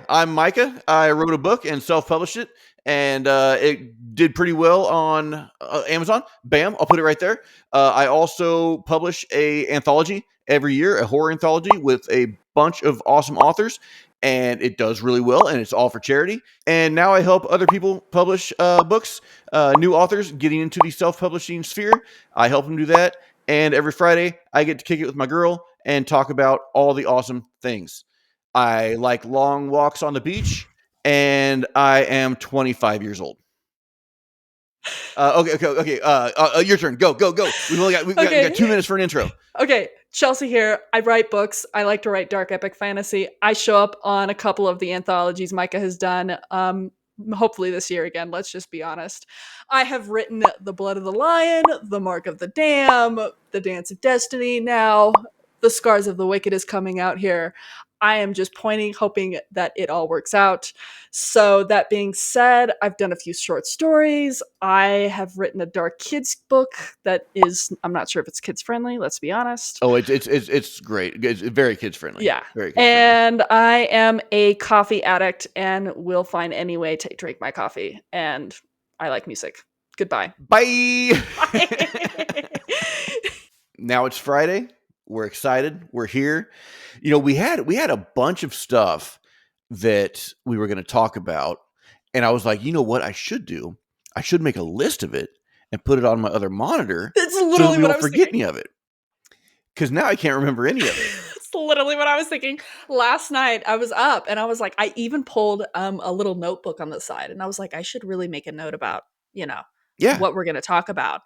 I'm Micah. I wrote a book and self-published it, and it did pretty well on Amazon. Bam, I'll put it right there. I also publish a anthology every year, a horror anthology with a bunch of awesome authors, and it does really well, and it's all for charity. And now I help other people publish books, new authors getting into the self-publishing sphere. I help them do that, and every Friday I get to kick it with my girl and talk about all the awesome things. I like long walks on the beach, and I am 25 years old. Okay. Your turn. Go. We've only got 2 minutes for an intro. Okay, Chelsea here. I write books. I like to write dark epic fantasy. I show up on a couple of the anthologies Micah has done. Hopefully this year again. Let's just be honest. I have written The Blood of the Lion, The Mark of the Dam, The Dance of Destiny. Now, The Scars of the Wicked is coming out here. I am just hoping that it all works out. So that being said, I've done a few short stories. I have written a dark kids book that is, I'm not sure if it's kids friendly, let's be honest. Oh, it's great. It's very kids friendly. Yeah. Very kids and I am a coffee addict and will find any way to drink my coffee. And I like music. Goodbye. Bye. Bye. Now it's Friday. We're excited. We're here. You know, we had a bunch of stuff that we were going to talk about, and I was like, you know what I should do? I should make a list of it and put it on my other monitor. That's literally so what I was forget thinking. any of it. Because now I can't remember any of it. That's literally what I was thinking. Last night I was up and I was like, I even pulled a little notebook on the side, and I was like, I should really make a note about, what we're going to talk about.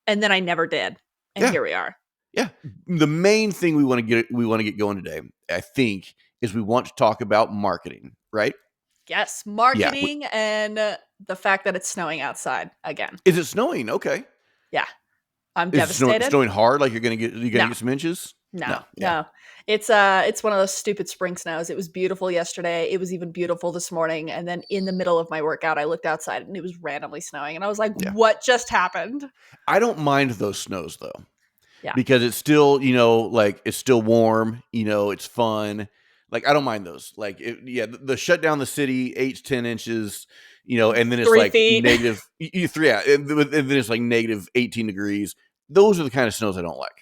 And then I never did. And here we are. Yeah. The main thing we want to get going today, I think, is we want to talk about marketing, right? Yes, marketing and the fact that it's snowing outside again. Is it snowing? Okay. Yeah. I'm devastated. It's snowing hard, like you're gonna get some inches? No. It's one of those stupid spring snows. It was beautiful yesterday. It was even beautiful this morning. And then in the middle of my workout, I looked outside and it was randomly snowing. And I was like, what just happened? I don't mind those snows though. Yeah. Because it's still, it's still warm, it's fun. Like, I don't mind those. Like, the shut down the city 8 to 10 inches, and then it's 3 like feet. negative, and then it's like negative 18 degrees. Those are the kind of snows I don't like.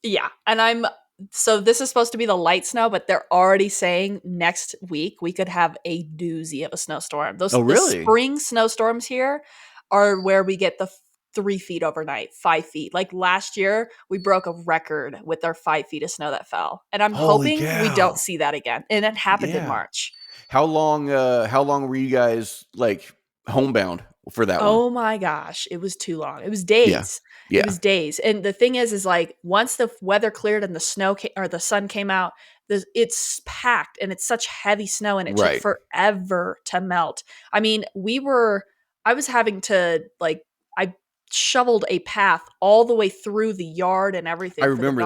Yeah. And so this is supposed to be the light snow, but they're already saying next week we could have a doozy of a snowstorm. Oh, really? The spring snowstorms here are where we get the 3 feet overnight, 5 feet. Like last year, we broke a record with our 5 feet of snow that fell. And I'm hoping we don't see that again. And it happened in March. How long were you guys like homebound for that one? Oh my gosh. It was too long. It was days. Yeah. It was days. And the thing is like once the weather cleared and the snow or the sun came out, it's packed and it's such heavy snow and it took forever to melt. I mean, I was having to I shoveled a path all the way through the yard and everything. I remember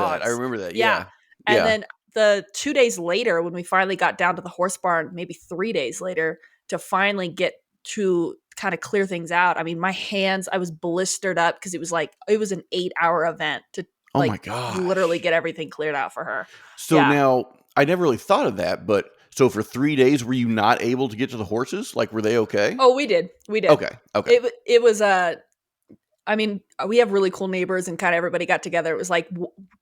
that. Yeah. And then the 2 days later, when we finally got down to the horse barn, maybe 3 days later, to finally get to kind of clear things out. I mean, my hands, I was blistered up because it was an 8-hour event to literally get everything cleared out for her. So now I never really thought of that, but so for 3 days, were you not able to get to the horses? Like, were they okay? Oh, we did. Okay. It was I mean, we have really cool neighbors and kind of everybody got together. It was like,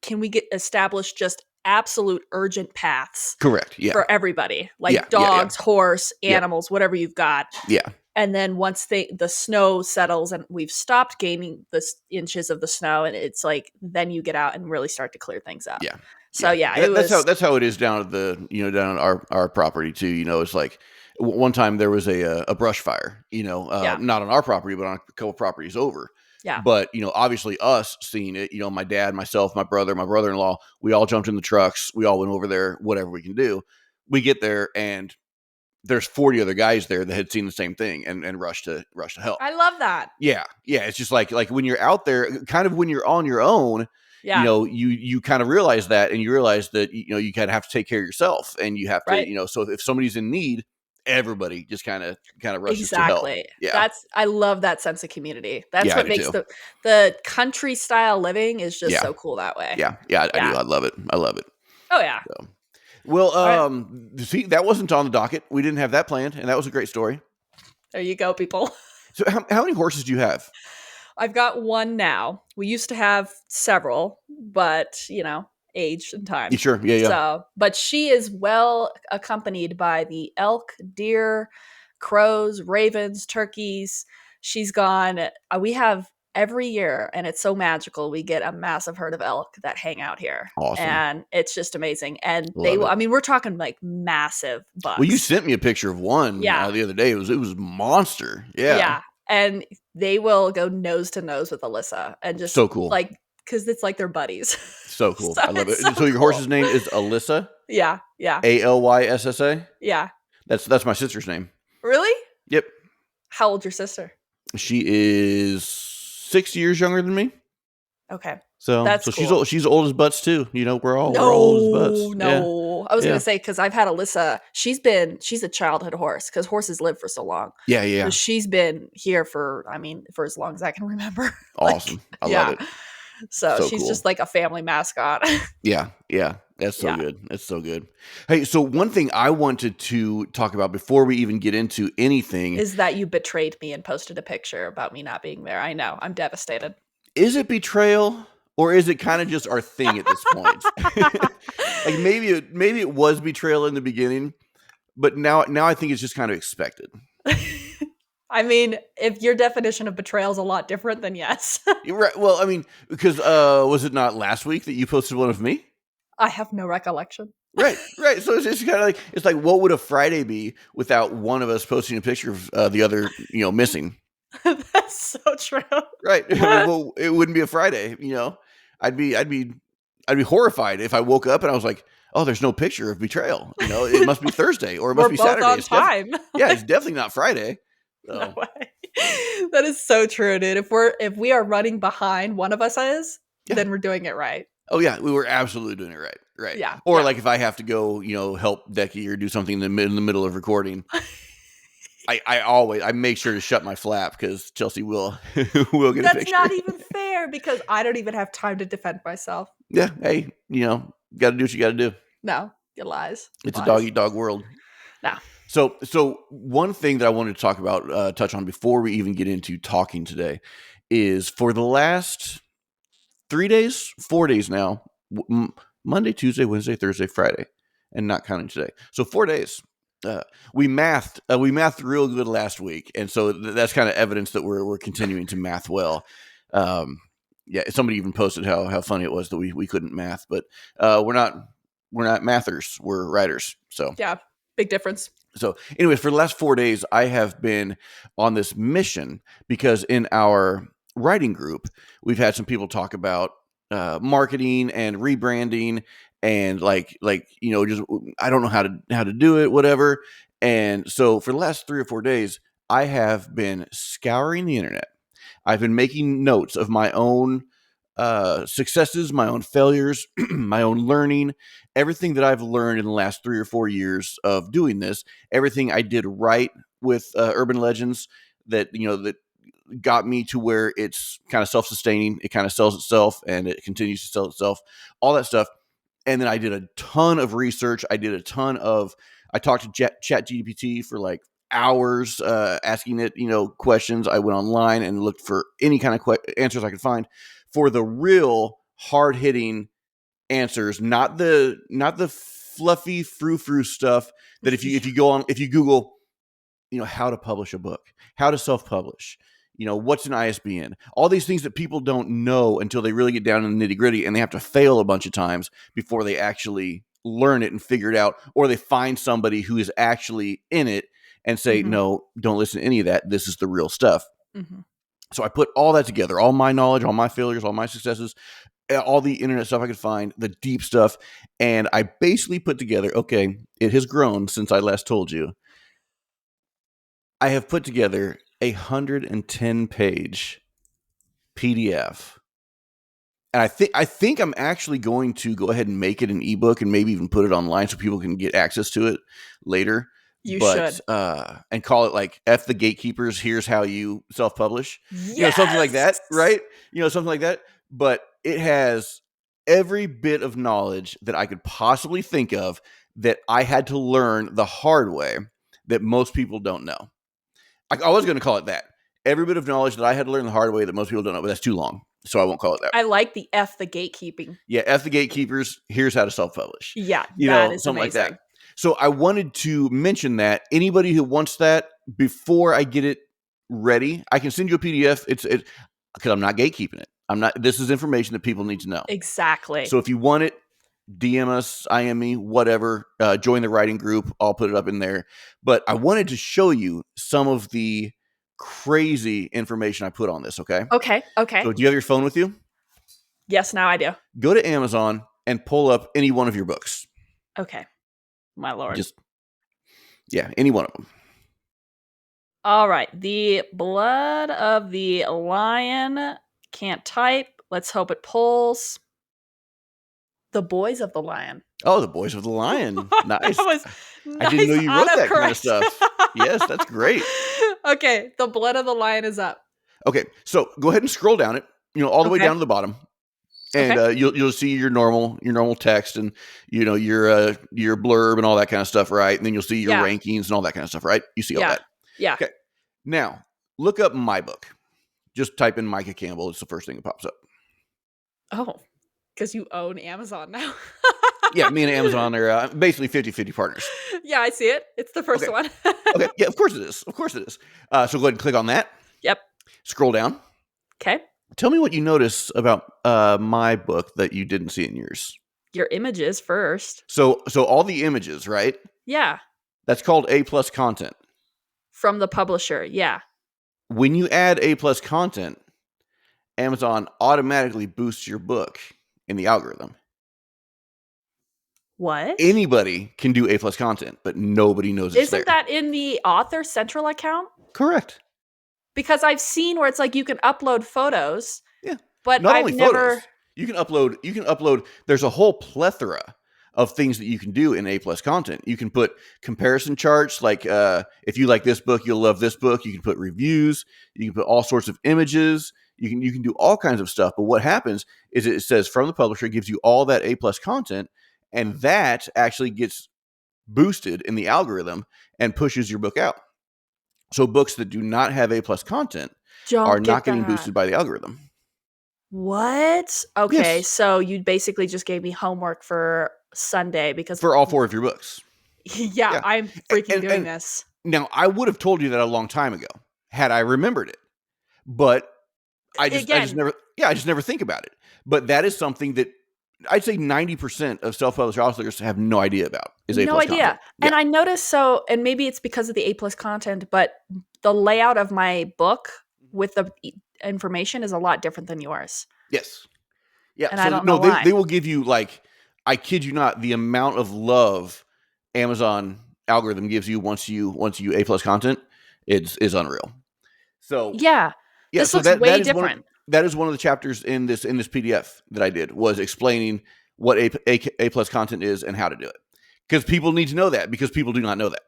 can we established just absolute urgent paths? Correct. Yeah. For everybody, like dogs, horse, animals, whatever you've got. Yeah. And then once the snow settles and we've stopped gaining the inches of the snow, and it's like, then you get out and really start to clear things out. Yeah. So that's how it is down at down on our property too. It's like one time there was a brush fire, not on our property, but on a couple properties over. Yeah. But, obviously us seeing it, my dad, myself, my brother, my brother-in-law, we all jumped in the trucks. We all went over there, whatever we can do. We get there and there's 40 other guys there that had seen the same thing and rushed to help. I love that. Yeah. Yeah. It's just like when you're out there, kind of when you're on your own, you kind of realize that, and you realize that, you kind of have to take care of yourself, and you have to, so if somebody's in need, everybody just kind of rushes to help. Yeah. I love that sense of community. That's what makes the country style living is just so cool that way. Yeah. I do. I love it. Oh yeah. Well, All right, see, that wasn't on the docket. We didn't have that planned, and that was a great story. there you go, people. So, how many horses do you have? I've got one now. We used to have several, but age and You time. sure? Yeah, yeah. So, but she is well accompanied by the elk, deer, crows, ravens, turkeys. She's gone. We have every year, and it's so magical. We get a massive herd of elk that hang out here, Awesome. and it's just amazing. And Love it. I mean, we're talking like massive Well, you bucks. sent me a picture of one Yeah, the other day. It was monster. Yeah. yeah. And they will go nose to nose with Alyssa and just So cool. like, because it's like they're buddies. So cool. So I love it's so it. So your cool. horse's name is Alyssa? Yeah, yeah, Alyssa? yeah. That's my sister's name. Really? Yep. How old's your sister? She is 6 years younger than me. Okay. So That's she's cool. old. She's old as butts too. We're all old as No, butts. Yeah. no. I was Yeah. gonna say because I've had Alyssa. She's a childhood horse because horses live for so long. Yeah. So Yeah. she's been here for, I mean, for as long as I can remember. Like, Awesome. I love yeah. it. So So she's just cool. like a family mascot. Yeah. Yeah. That's so Yeah. good. That's so good. Hey, so one thing I wanted to talk about before we even get into anything Is that you betrayed me and posted a picture about me not being there. I know. I'm devastated. is it betrayal or is it kind of just our thing at this point? Like maybe it was betrayal in the beginning, but now I think it's just kind of expected. I mean, if your definition of betrayal is a lot different, then yes. You're right. Well, I mean, because was it not last week that you posted one of me? I have no recollection. Right, right. So it's kind of like what would a Friday be without one of us posting a picture of the other, missing? That's so true. Right. I mean, well, it wouldn't be a Friday. I'd be horrified if I woke up and I was like, oh, there's no picture of betrayal. It must be Thursday or it must We're be both Saturday. on time. Yeah, it's definitely not Friday. No So way. That is so true, dude. If we are running behind, one of us is, yeah. then we're doing it right. Oh yeah, we were absolutely doing it right. Right. Yeah. Or Yeah. like if I have to go, help Decky or do something in the middle of recording, I make sure to shut my flap because Chelsea will will get a That's picture. not even fair because I don't even have time to defend myself. Yeah. Hey, got to do what you got to do. No, it lies. It's Lies. a dog eat dog world. No. So one thing that I wanted to talk about, touch on before we even get into talking today, is for the last 4 days now, Monday, Tuesday, Wednesday, Thursday, Friday, and not counting today. So 4 days. We mathed real good last week, and so that's kind of evidence that we're continuing to math well. Yeah, somebody even posted how funny it was that we couldn't math, but we're not mathers, we're writers. So Yeah. Big difference. So, anyways, for the last 4 days, I have been on this mission because in our writing group, we've had some people talk about marketing and rebranding and just I don't know how to do it, whatever. And so, for the last 3 or 4 days, I have been scouring the internet. I've been making notes of my own successes, my own failures, my own learning, everything that I've learned in the last 3 or 4 years of doing this, everything I did right with Urban Legends that got me to where it's kind of self-sustaining, it kind of sells itself and it continues to sell itself, all that stuff. And then I did a ton of research. I talked to Chat GPT for like hours, asking it, questions. I went online and looked for any kind of answers I could find for the real hard hitting answers, not the fluffy frou-frou stuff that if you Google, how to publish a book, how to self-publish, what's an ISBN, all these things that people don't know until they really get down in the nitty-gritty, and they have to fail a bunch of times before they actually learn it and figure it out, or they find somebody who is actually in it and say, no, don't listen to any of that. This is the real stuff. Mm-hmm. So I put all that together, all my knowledge, all my failures, all my successes, all the internet stuff I could find, the deep stuff. And I basically put together, okay, it has grown since I last told you. I have put together 110-page PDF. And I think I'm actually going to go ahead and make it an ebook and maybe even put it online so people can get access to it later. You should. And call it like F the Gatekeepers, here's how you self-publish. Yes! Something like that, right? Something like that. But it has every bit of knowledge that I could possibly think of that I had to learn the hard way that most people don't know. I was going to call it that. Every bit of knowledge that I had to learn the hard way that most people don't know, but that's too long. So I won't call it that. I like the gatekeeping. Yeah, F the gatekeepers. Here's how to self-publish. Yeah, that is Something like that. amazing. So I wanted to mention that anybody who wants that before I get it ready, I can send you a PDF. It's because I'm not gatekeeping it. I'm not. This is information that people need to know. Exactly. So if you want it, DM us, IM me, whatever. Join the writing group. I'll put it up in there. But I wanted to show you some of the crazy information I put on this. Okay. Okay. So do you have your phone with you? Yes, now I do. Go to Amazon and pull up any one of your books. Okay. My lord. Any one of them. All right. The Blood of the Lion. Can't type. Let's hope it pulls. The Boys of the Lion. Oh, The Boys of the Lion. Nice. That was I didn't know you wrote that kind of autocorrect. stuff. Yes, that's great. Okay. The Blood of the Lion is up. Okay, so go ahead and scroll down it, all the way down to the bottom. And you'll see your normal text and your blurb and all that kind of stuff, right? And then you'll see your rankings and all that kind of stuff, right? You see all that. Yeah. Okay. Now look up my book. Just type in Micah Campbell. It's the first thing that pops up. Oh, because you own Amazon now. Yeah, me and Amazon are basically 50-50 partners. Yeah, I see it. It's the first one. Okay. Yeah, of course it is. Of course it is. So go ahead and click on that. Yep. Scroll down. Okay. Tell me what you notice about my book that you didn't see in yours. Your images first. So all the images, right? Yeah. That's called A+ content. From the publisher, yeah. When you add A+ content, Amazon automatically boosts your book in the algorithm. What? Anybody can do A+ content, but nobody knows it's there. Isn't that in the author central account? Correct. Because I've seen where it's like you can upload photos. Yeah. But Not I've only never photos. You can upload. There's a whole plethora of things that you can do in A+ content. You can put comparison charts, like if you like this book, you'll love this book. You can put reviews. You can put all sorts of images. You can do all kinds of stuff. But what happens is it says from the publisher, it gives you all that A+ content, and that actually gets boosted in the algorithm and pushes your book out. So books that do not have A+ content are not getting boosted by the algorithm. What? Okay, Yes. so you basically just gave me homework for Sunday because for all 4 of your books. Yeah, I'm freaking doing this. Now, I would have told you that a long time ago had I remembered it, but I just never think about it. But that is something that I'd say 90% of self-published authors have no idea about. Is A+ content. Yeah. And I noticed and maybe it's because of the A+ content, but the layout of my book with the information is a lot different than yours. Yes. Yeah. And I don't know why. They will give you, like, I kid you not, the amount of love Amazon algorithm gives you once you A+ content is unreal. So this looks way different. That is one of the chapters in this PDF that I did, was explaining what A+ content is and how to do it. Because people need to know that, because people do not know that.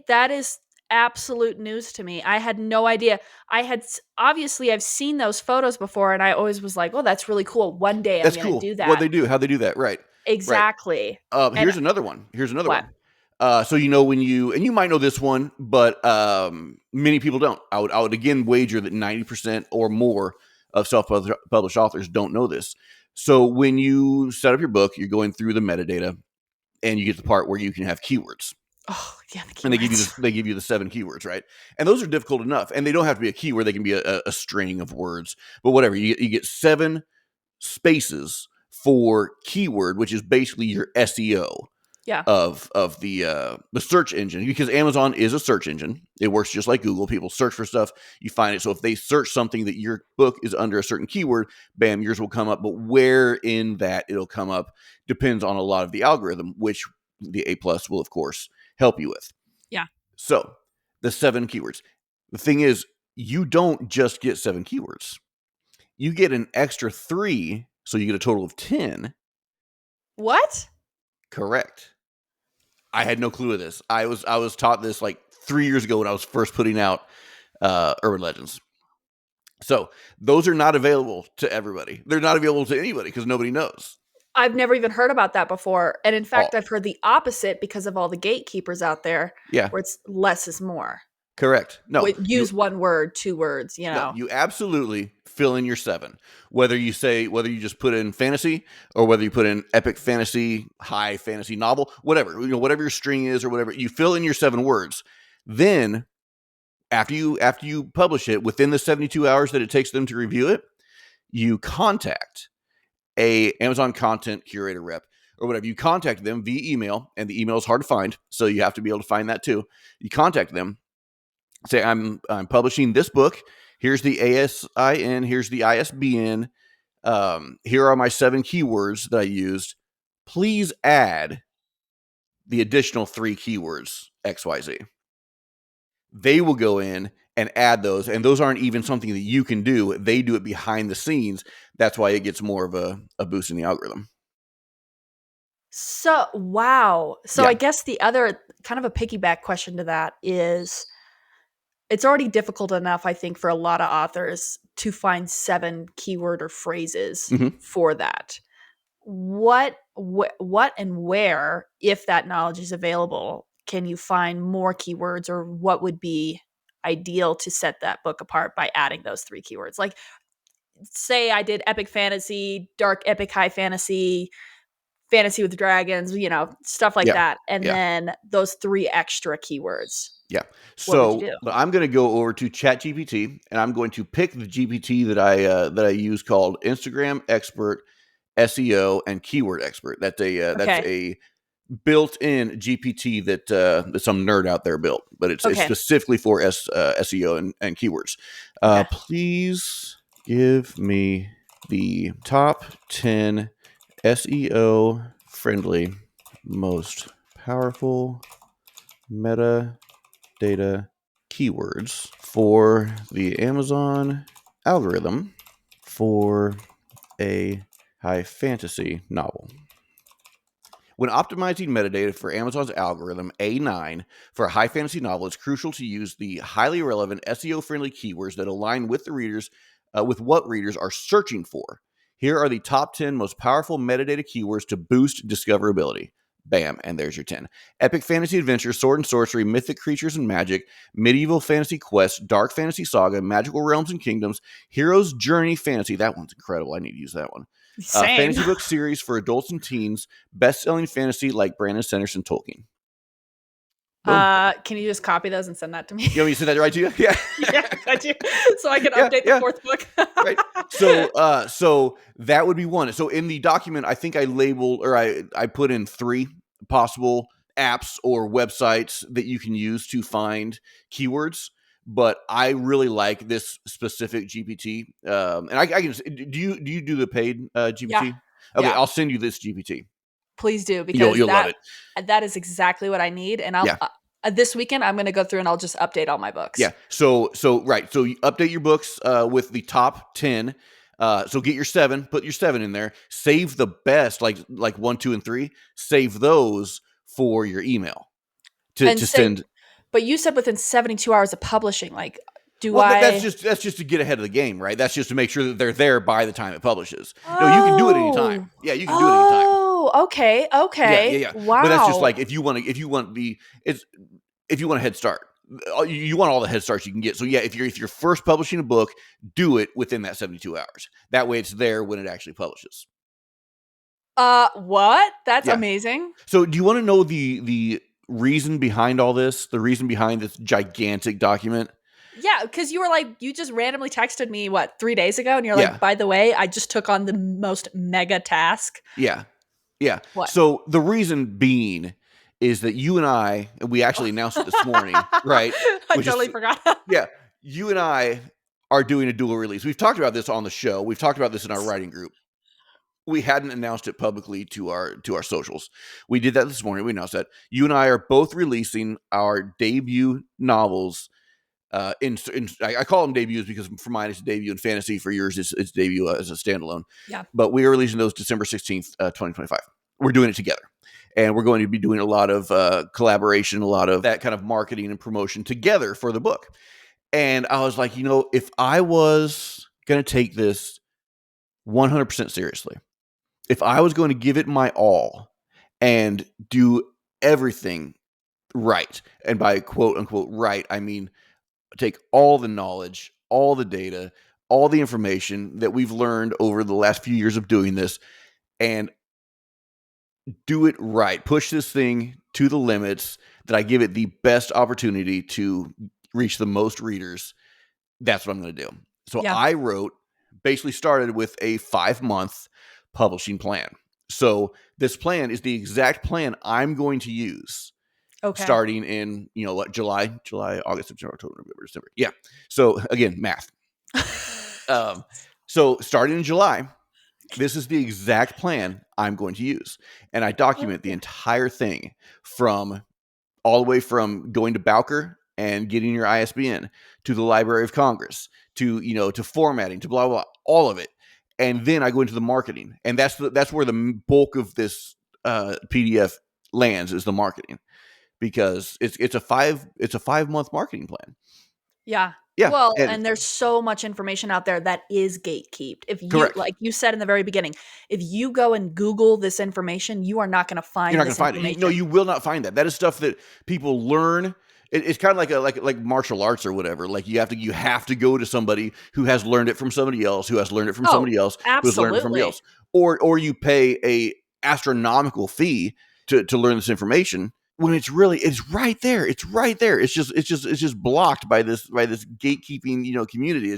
That is absolute news to me. I had no idea. I've seen those photos before, and I always was like, "Oh, that's really cool. One day I'm going to do that." What they do, how they do that, right? Exactly. Right. Here's another one. So when you might know this one, but many people don't. I would again wager that 90% or more of self-published authors don't know this. So when you set up your book, you're going through the metadata, and you get to the part where you can have keywords. Oh, yeah, the keywords. And they give you the 7 keywords, right? And those are difficult enough, and they don't have to be a keyword. They can be a string of words, but whatever. You get 7 spaces for keyword, which is basically your SEO. Yeah. Of the search engine, because Amazon is a search engine. It works just like Google. People search for stuff, you find it. So if they search something that your book is under a certain keyword, bam, yours will come up. But where in that it'll come up depends on a lot of the algorithm, which the A+ will, of course, help you with. Yeah. So the 7 keywords. The thing is, you don't just get 7 keywords. You get an extra 3, so you get a total of 10. What? Correct. I had no clue of this. I was taught this like 3 years ago when I was first putting out Urban Legends. So those are not available to everybody. They're not available to anybody because nobody knows. I've never even heard about that before. And in Oh, fact, I've heard the opposite because of all the gatekeepers out there yeah, where it's less is more. correct. No, Use one word, two words, you no, know. you absolutely fill in your 7. Whether you just put in fantasy or whether you put in epic fantasy, high fantasy novel, whatever, whatever your string is or whatever, you fill in your 7 words. Then after you publish it within the 72 hours that it takes them to review it, you contact a Amazon content curator rep or whatever. You contact them via email, and the email is hard to find, so you have to be able to find that too. You contact them, say, I'm publishing this book. Here's the ASIN. Here's the ISBN. Here are my 7 keywords that I used. Please add the additional 3 keywords XYZ. They will go in and add those, and those aren't even something that you can do. They do it behind the scenes. That's why it gets more of a boost in the algorithm. So, wow. So Yeah. I guess the other kind of a piggyback question to that is it's already difficult enough, I think, for a lot of authors to find 7 keyword or phrases Mm-hmm. for that. What and where, if that knowledge is available, can you find more keywords, or what would be ideal to set that book apart by adding those 3 keywords? Like, say I did epic fantasy, dark epic high fantasy, fantasy with dragons, stuff like Yeah. that, and Yeah. then those 3 extra keywords. Yeah. What would you So do? I'm going to go over to ChatGPT, and I'm going to pick the GPT that I use called Instagram Expert, SEO, and Keyword Expert. That's Okay. a built-in GPT that some nerd out there built, but it's Okay. specifically for SEO and keywords. Okay. Please give me the top 10 SEO friendly, most powerful metadata keywords for the Amazon algorithm for a high fantasy novel. When optimizing metadata for Amazon's algorithm A9 for a high fantasy novel, it's crucial to use the highly relevant SEO-friendly keywords that align with with what readers are searching for. Here are the top 10 most powerful metadata keywords to boost discoverability. Bam, and there's your 10. Epic fantasy adventure, sword and sorcery, mythic creatures and magic, medieval fantasy quest, dark fantasy saga, magical realms and kingdoms, hero's journey fantasy. That one's incredible. I need to use that one. Same. Fantasy book series for adults and teens, best-selling fantasy like Brandon Sanderson Tolkien. Boom. Can you just copy those and send that to me? You want me to send that right to you? Yeah. Yeah, could you? So I can Yeah, update the yeah. 4th book. Right. So that would be one. So in the document, I think I labeled or I put in 3 possible apps or websites that you can use to find keywords. But I really like this specific GPT. And I can do you do the paid Yeah. GPT? Okay, Yeah. I'll send you this GPT. Please do, You'll because you'll love it. that is exactly what I need, and I'll Yeah. this weekend I'm going to go through and I'll just update all my books. Yeah. So right. So you update your books with the top 10. So get your 7, put your 7 in there. Save the best, like 1, 2, and 3. Save those for your email And to say, send. but you said within 72 hours of publishing, like, do Well, I? that's just to get ahead of the game, right? That's just to make sure that they're there by the time it publishes. No, you can do it anytime. Oh. Yeah, you can do it anytime. Oh, okay. Yeah, yeah, Okay. yeah. But that's just like Wow. if you want a head start, you want all the head starts you can get. So yeah, if you're first publishing a book, do it within that 72 hours. That way it's there when it actually publishes. What? That's Yeah. amazing. So do you want to know the reason behind all this? The reason behind this gigantic document? Yeah, because you were like, you just randomly texted me, what, 3 days ago? And you're Yeah. like, by the way, I just took on the most mega task. Yeah. Yeah. What? So the reason being is that you and we actually announced it this morning, right? I Which is totally forgot. yeah, you and I are doing a dual release. We've talked about this on the show. We've talked about this in our writing group. We hadn't announced it publicly to our socials. We did that this morning. We announced that you and I are both releasing our debut novels. I call them debuts because for mine it's a debut in fantasy. For yours, it's debut as a standalone. Yeah. But we are releasing those December 16th, 2025. We're doing it together. And we're going to be doing a lot of collaboration, a lot of that kind of marketing and promotion together for the book. And I was like, if I was going to take this 100% seriously, If I was going to give it my all and do everything right, and by quote unquote right, I mean take all the knowledge, all the data, all the information that we've learned over the last few years of doing this and do it right. Push this thing to the limits that I give it the best opportunity to reach the most readers. That's what I'm going to do. So Yeah. I basically started with a 5-month publishing plan. So this plan is the exact plan I'm going to use Okay. starting in, July, August, September, October, November, December. Yeah. So again, math. So starting in July, this is the exact plan I'm going to use. And I document the Okay. entire thing from all the way from going to Bowker and getting your ISBN to the Library of Congress to formatting to blah, blah, blah, all of it. And then I go into the marketing. And that's where the bulk of this PDF lands, is the marketing, because it's a 5-month marketing plan. Yeah. Yeah. Well, And and there's so much information out there that is gatekeeped. If you, correct. like you said in the very beginning, if you go and Google this information, you are not going to You're find not going this to find it. No, information. you will not find that. That is stuff that people learn. It's kind of like like martial arts or whatever. Like you have to go to somebody who has learned it from somebody else, who has learned it from Oh, somebody else, who has learned it from somebody absolutely. else, or you pay a astronomical fee to learn this information when it's right there. It's right there. It's just blocked by this gatekeeping community.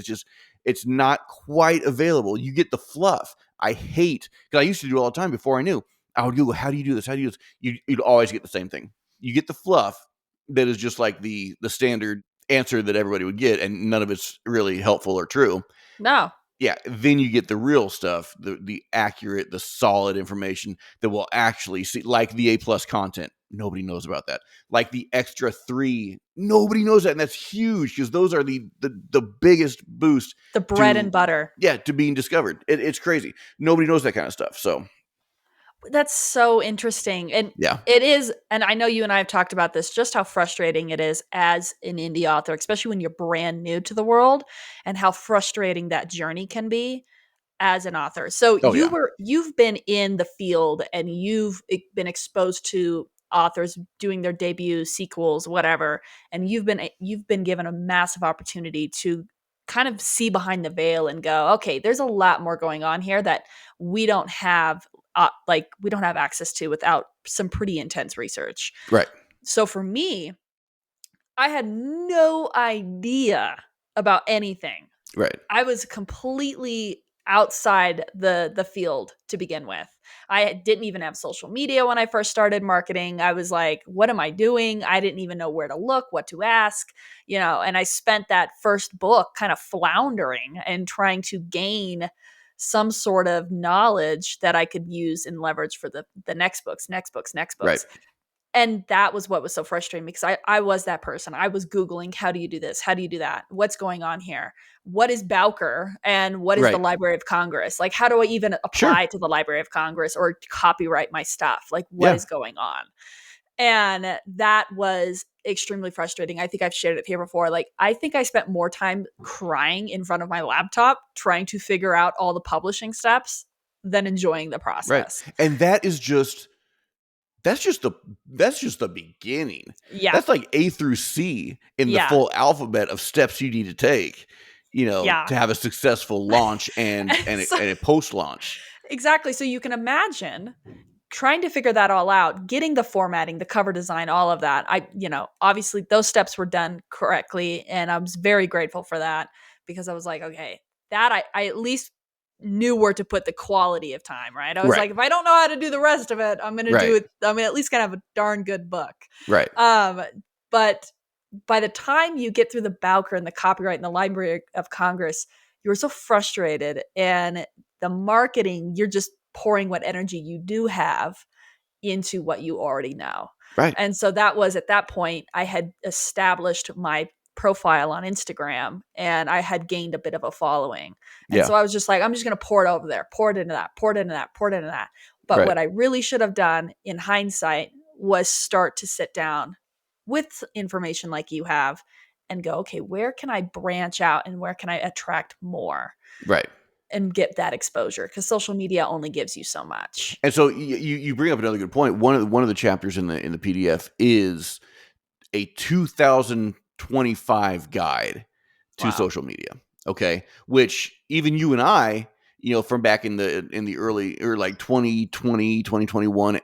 It's not quite available. You get the fluff. I hate, because I used to do it all the time before I knew. I would Google, how do you do this? How do you do this? You'd always get the same thing. You get the fluff that is just like the standard answer that everybody would get, and none of it's really helpful or true. No. Yeah, then you get the real stuff, the accurate, the solid information that will actually see, like the A+ content. Nobody knows about that. Like the extra 3, nobody knows that, and that's huge, because those are the biggest boost The bread and to butter. to being discovered. It's crazy. Nobody knows that kind of stuff. So That's so interesting. And yeah. it is, and I know you and I have talked about this, just how frustrating it is as an indie author, especially when you're brand new to the world, and how frustrating that journey can be as an author. So Oh yeah. you've been in the field and you've been exposed to authors doing their debut sequels, whatever, and you've been given a massive opportunity to kind of see behind the veil and go, okay, there's a lot more going on here that we don't have we don't have access to without some pretty intense research. Right. So for me, I had no idea about anything. Right. I was completely outside the field to begin with. I didn't even have social media when I first started marketing. I was like, what am I doing? I didn't even know where to look, what to ask, and I spent that first book kind of floundering and trying to gain some sort of knowledge that I could use and leverage for the next books, next books, next Right. books. And that was what was so frustrating, because I was that person. I was Googling, how do you do this? How do you do that? What's going on here? What is Bowker? And what is the Right. Library of Congress? Like, how do I even Sure. apply to the Library of Congress or copyright my stuff? Like, what Yeah. is going on? And that was extremely frustrating. I think I've shared it here before. Like, I think I spent more time crying in front of my laptop trying to figure out all the publishing steps than enjoying the Right. process. And that's just the beginning. Yeah. That's like A through C in the Yeah. full alphabet of steps you need to take, Yeah. to have a successful launch and And and a, so and a post launch. exactly. So you can imagine trying to figure that all out, getting the formatting, the cover design, all of that. Obviously those steps were done correctly. And I was very grateful for that, because I was like, okay, that I at least knew where to put the quality of time, right? I was Right. like, if I don't know how to do the rest of it, I'm going to do Right. it. I'm at least going to have a darn good book. Right. Um, but by the time you get through the Bowker and the copyright and the Library of Congress, you're so frustrated, and the marketing, you're just pouring what energy you do have into what you already know. Right. And so that was, at that point, I had established my profile on Instagram and I had gained a bit of a following. And Yeah. so I was just like, I'm just going to pour it over there, pour it into that, pour it into that, pour it into that. But Right. what I really should have done in hindsight was start to sit down with information like you have and go, okay, where can I branch out and where can I attract more? Right. and get that exposure, because social media only gives you so much. And so you bring up another good point. One of the chapters in the PDF is a 2025 guide to Wow. social media. Okay, which even you and I, from back in the early, or like 2020, 2021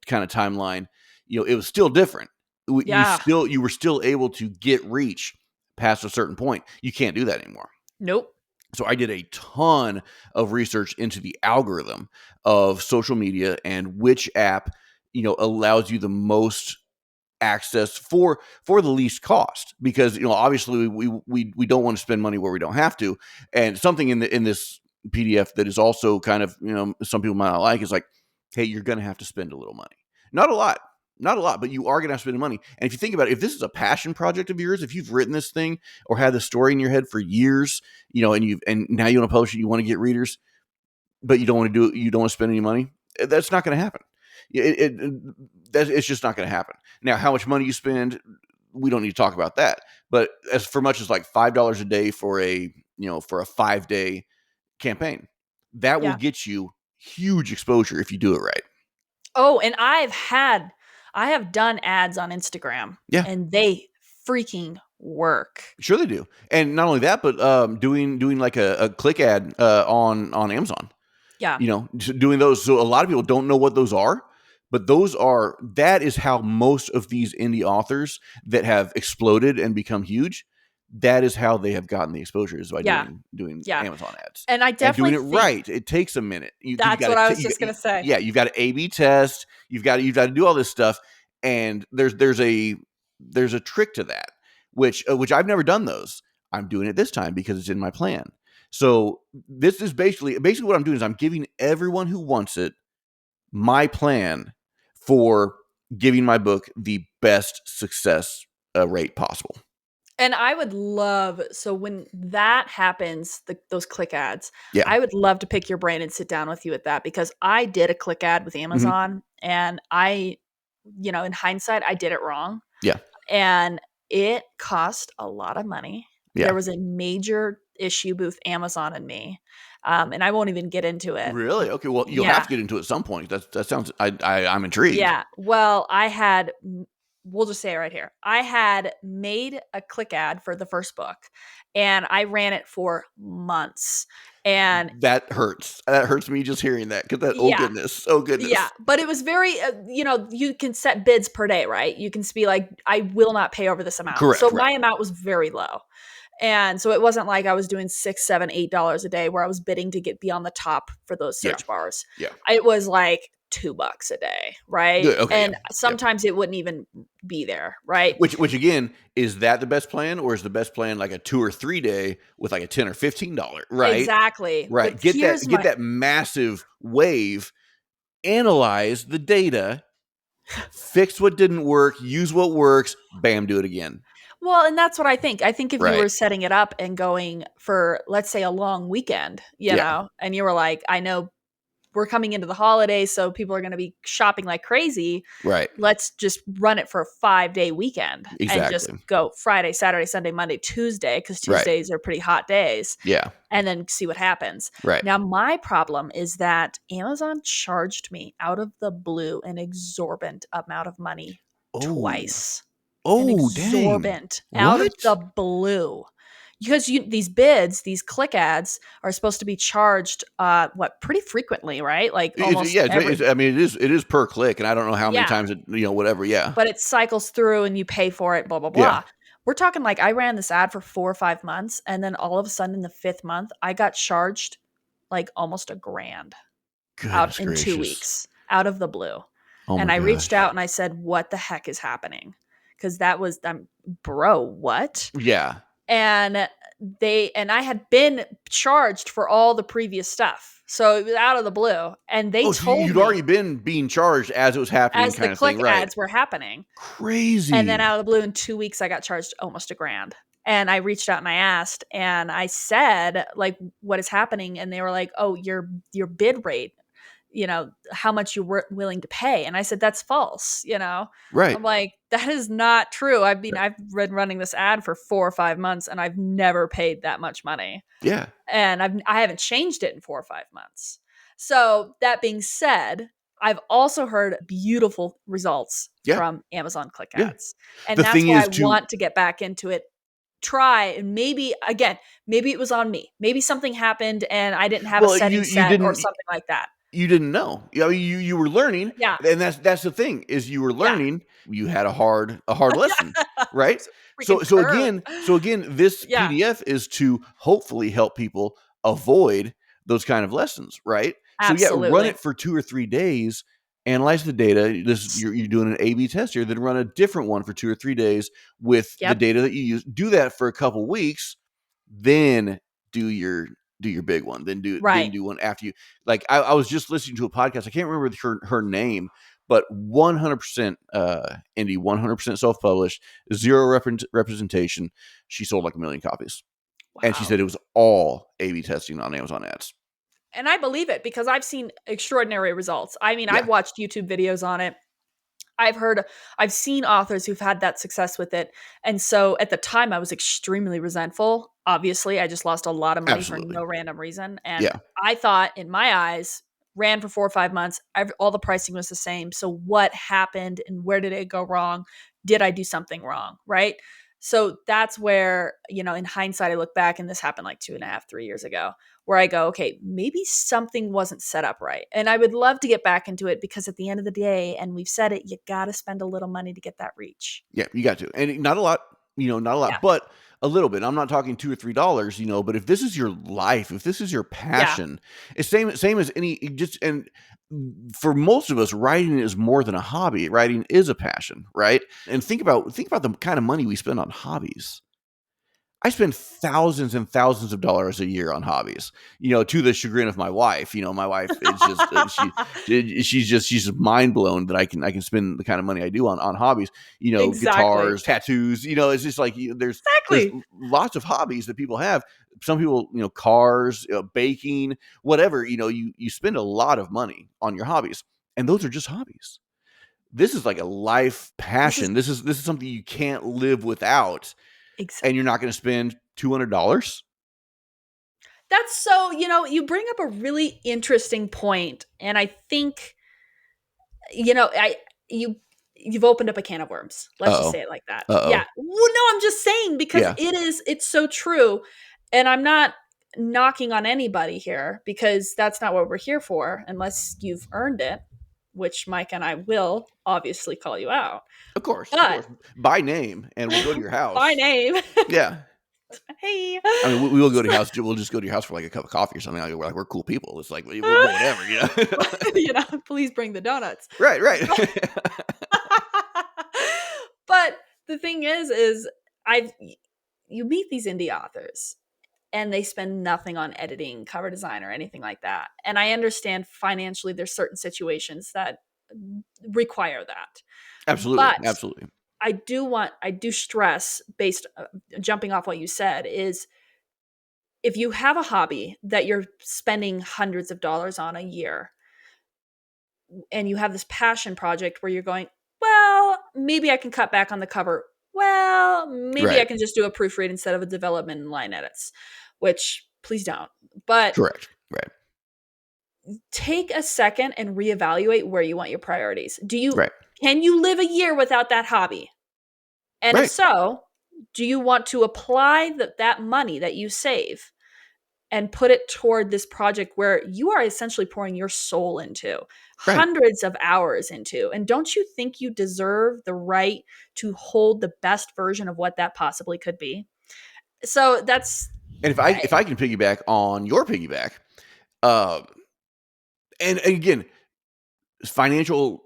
kind of timeline, it was still different. Yeah. You were still able to get reach past a certain point. You can't do that anymore. Nope. So I did a ton of research into the algorithm of social media and which app, allows you the most access for the least cost, because obviously we don't want to spend money where we don't have to. And something in this PDF that is also kind of, some people might not like, is like, hey, you're going to have to spend a little money. Not a lot, but you are going to have to spend money. And if you think about it, if this is a passion project of yours, if you've written this thing or had the story in your head for years, and now you want to publish it, you want to get readers, but you don't want to do it, you don't want to spend any money, that's not going to happen. It's just not going to happen. Now, how much money you spend, we don't need to talk about that. But as for much as like $5 a day for a 5-day campaign, that will Yeah. get you huge exposure if you do it right. Oh, and I have done ads on Instagram, Yeah, and they freaking work. sure they do. And not only that, but doing like a click ad on Amazon. Yeah. Doing those. So a lot of people don't know what those are, but that is how most of these indie authors that have exploded and become huge, that is how they have gotten the exposure, is by Yeah. doing Yeah. Amazon ads And I and doing definitely it think right. It takes a minute. You that's got what I to, was just going to say. yeah, you've got to A/B test. You've got to do all this stuff, and there's a trick to that, which I've never done those. I'm doing it this time because it's in my plan. So this is basically what I'm doing, is I'm giving everyone who wants it my plan for giving my book the best success rate possible. And I would love, so when that happens, those click ads, Yeah. I would love to pick your brain and sit down with you at that, because I did a click ad with Hmm. Amazon, and in hindsight, I did it wrong, Yeah. and it cost a lot of money. Yeah. There was a major issue with Amazon and me, and I won't even get into it. Really? Okay. Well, you'll have Yeah. to get into it at some point. That sounds. I'm intrigued. Yeah. Well, we'll just say it right here. I had made a click ad for the first book, and I ran it for months. And That hurts. That hurts me just hearing that. Because that. Oh yeah, goodness. Oh yeah, goodness. but it was very, you can set bids per day, right? You can be like, I will not pay over this amount. So Correct. my Right. amount was very low. And so it wasn't like I was doing $6, $7, $8 a day where I was bidding to get beyond the top for those Yeah. search bars. Yeah. It was like $2 a day, right? Good. Okay. Yeah. And Yeah. sometimes it wouldn't even be there, right? Which again, is that the best plan, or is the best plan like a 2 or 3 day with like a $10 or $15? Right. Exactly. Right. But here's Get my that massive wave, analyze the data, fix what didn't work, use what works, bam, do it again. well, and that's what I think. I think if you Right. were setting it up and going for, let's say, a long weekend, Yeah. and you were like, I know we're coming into the holidays, so people are going to be shopping like crazy. Right. Let's just run it for a 5-day weekend and just Exactly. go Friday, Saturday, Sunday, Monday, Tuesday, because Right. Tuesdays are pretty hot days, Yeah. and then see what happens. Right. Now, my problem is that Amazon charged me out of the blue an exorbitant amount of money Oh. twice. An Oh, dang. exorbitant out of the What? blue. Because these bids, these click ads are supposed to be charged, pretty frequently, right? Like almost Yeah, every, I mean, it is per click, and I don't know how many yeah, times it, whatever. Yeah. but it cycles through and you pay for it, blah, blah, Yeah. blah. We're talking like I ran this ad for 4 or 5 months, and then all of a sudden in the 5th month, I got charged like almost $1,000 out Goodness in 2 gracious. weeks out of the blue. Oh And my I reached gosh. out and I said, what the heck is happening? Because that was, bro, what? Yeah. And I had been charged for all the previous stuff. So it was out of the blue. And they Oh, so told you'd me already been being charged as it was happening, as the kind of thing, click right? ads were happening. And then Crazy. out of the blue, in 2 weeks, I got charged almost $1,000. And I reached out and I asked, and I said, like, what is happening? And they were like, oh, your bid rate how much you were willing to pay. And I said, that's false. Right. I'm like, that is not true. I mean, Right. I've been running this ad for 4 or 5 months and I've never paid that much money. Yeah. And I haven't changed it in 4 or 5 months. So that being said, I've also heard beautiful results Yeah. from Amazon Click Yeah. Ads. And The that's thing why I is to want to get back into it. Try and maybe again, maybe it was on me. Maybe something happened and I didn't have a well, setting you set or didn't something like that. you didn't know. I mean, you were learning, Yeah. and that's the thing is you were Yeah. learning. You had a hard lesson, right? It's a So freaking curve. this Yeah. PDF is to hopefully help people avoid those kind of lessons, right? So yeah, run Absolutely. it for 2 or 3 days, analyze the data. You're doing an A/B test here. Then run a different one for 2 or 3 days with the Yep. data that you use. Do that for a couple weeks, then do your big one. Then Right. do one after you. Like I was just listening to a podcast. I can't remember her name, but 100% indie, 100% self published, zero representation. She sold like 1 million copies, and she Wow. said it was all A/B testing on Amazon ads. And I believe it because I've seen extraordinary results. I mean, Yeah, I've watched YouTube videos on it. I've seen authors who've had that success with it. And so at the time I was extremely resentful. Obviously, I just lost a lot of money for absolutely. no random reason. And Yeah, I thought in my eyes, ran for 4 or 5 months, all the pricing was the same. So what happened and where did it go wrong? Did I do something wrong? Right. So that's where, in hindsight, I look back and this happened like 2.5, 3 years ago, where I go, okay, maybe something wasn't set up right. And I would love to get back into it because at the end of the day, and we've said it, you got to spend a little money to get that reach. yeah, you got to, and not a lot. Not a Yeah. lot, but a little bit. I'm not talking $2 or $3. But if this is your life, if this is your Yeah. passion, it's same as any. Just and for most of us, writing is more than a hobby. Writing is a passion, right? And think about the kind of money we spend on hobbies. I spend thousands and thousands of dollars a year on hobbies, to the chagrin of my wife. My wife is just she's just mind blown that I can spend the kind of money I do on hobbies. Exactly. Guitars, tattoos. It's just like there's Exactly. lots of hobbies that people have. Some people, cars, baking, whatever. You spend a lot of money on your hobbies, and those are just hobbies. This is like a life This is passion. This is something you can't live without, and you're exactly. not going to spend $200. That's so, you bring up a really interesting point, and I think, I you you've opened up a can of worms. Let's just Uh-oh. say it like that. Yeah. Uh-oh. Well, no, I'm just saying because Yeah. it's so true. And I'm not knocking on anybody here because that's not what we're here for unless you've earned it, which Mike and I will obviously call you out. Of course, of But course. By name, and we'll go to your by house. name. Yeah. Hey. I mean, we will go to your house. We'll just go to your house for like a cup of coffee or something. We're cool people. It's like, whatever, Please bring the donuts. Right, right. But the thing is I've you meet these indie authors and they spend nothing on editing, cover design, or anything like that. And I understand financially there's certain situations that require that. Absolutely, But absolutely. I do stress based jumping off what you said is if you have a hobby that you're spending hundreds of dollars on a year and you have this passion project where you're going, well, maybe I can cut back on the cover. Well, maybe I Right. can just do a proofread instead of a development and line edits, which please don't. But Correct. Right. take a second and reevaluate where you want your priorities. Right. Can you live a year without that hobby? And if Right. so, do you want to apply that money that you save and put it toward this project where you are essentially pouring your soul into, Right. hundreds of hours into? And don't you think you deserve the right to hold the best version of what that possibly could be? So that's And if I can piggyback on your piggyback, uh, and again, financial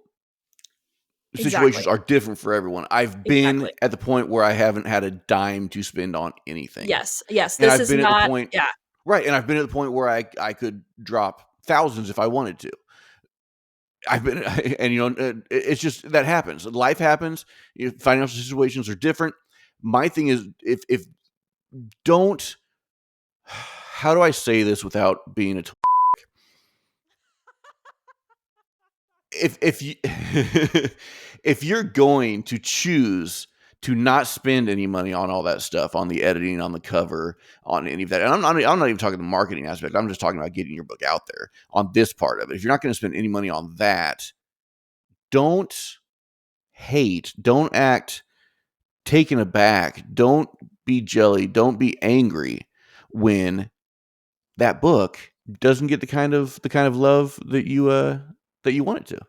situations exactly. are different for everyone. I've been Exactly. at the point where I haven't had a dime to spend on anything. Yes. Yes. And This I've is been at the not, point yeah, right, and I've been at the point where I could drop thousands if I wanted to. I've been and, it's just that happens. Life happens. Financial situations are different. My thing is if don't how do I say this without being a if you if you're going to choose to not spend any money on all that stuff, on the editing, on the cover, on any of that, and I'm not even talking the marketing aspect. I'm just talking about getting your book out there on this part of it. If you're not going to spend any money on that, don't hate, don't act taken aback, don't be jelly, don't be angry when that book doesn't get the kind of love that you want it to. Yeah.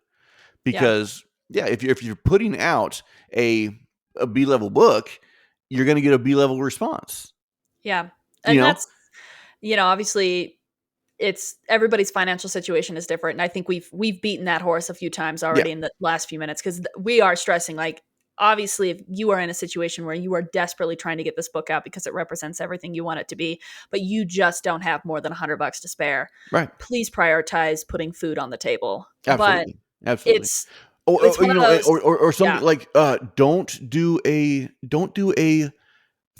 Because yeah, if you're putting out a B level book, you're going to get a B level response. Yeah. You And know, that's, obviously it's everybody's financial situation is different. And I think we've beaten that horse a few times yeah, already in the last few minutes because we are stressing like obviously if you are in a situation where you are desperately trying to get this book out because it represents everything you want it to be, but you just don't have more than $100 to spare, right, please prioritize putting food on the table. But absolutely, absolutely. it's Or one you of know, those, or something yeah. like don't do a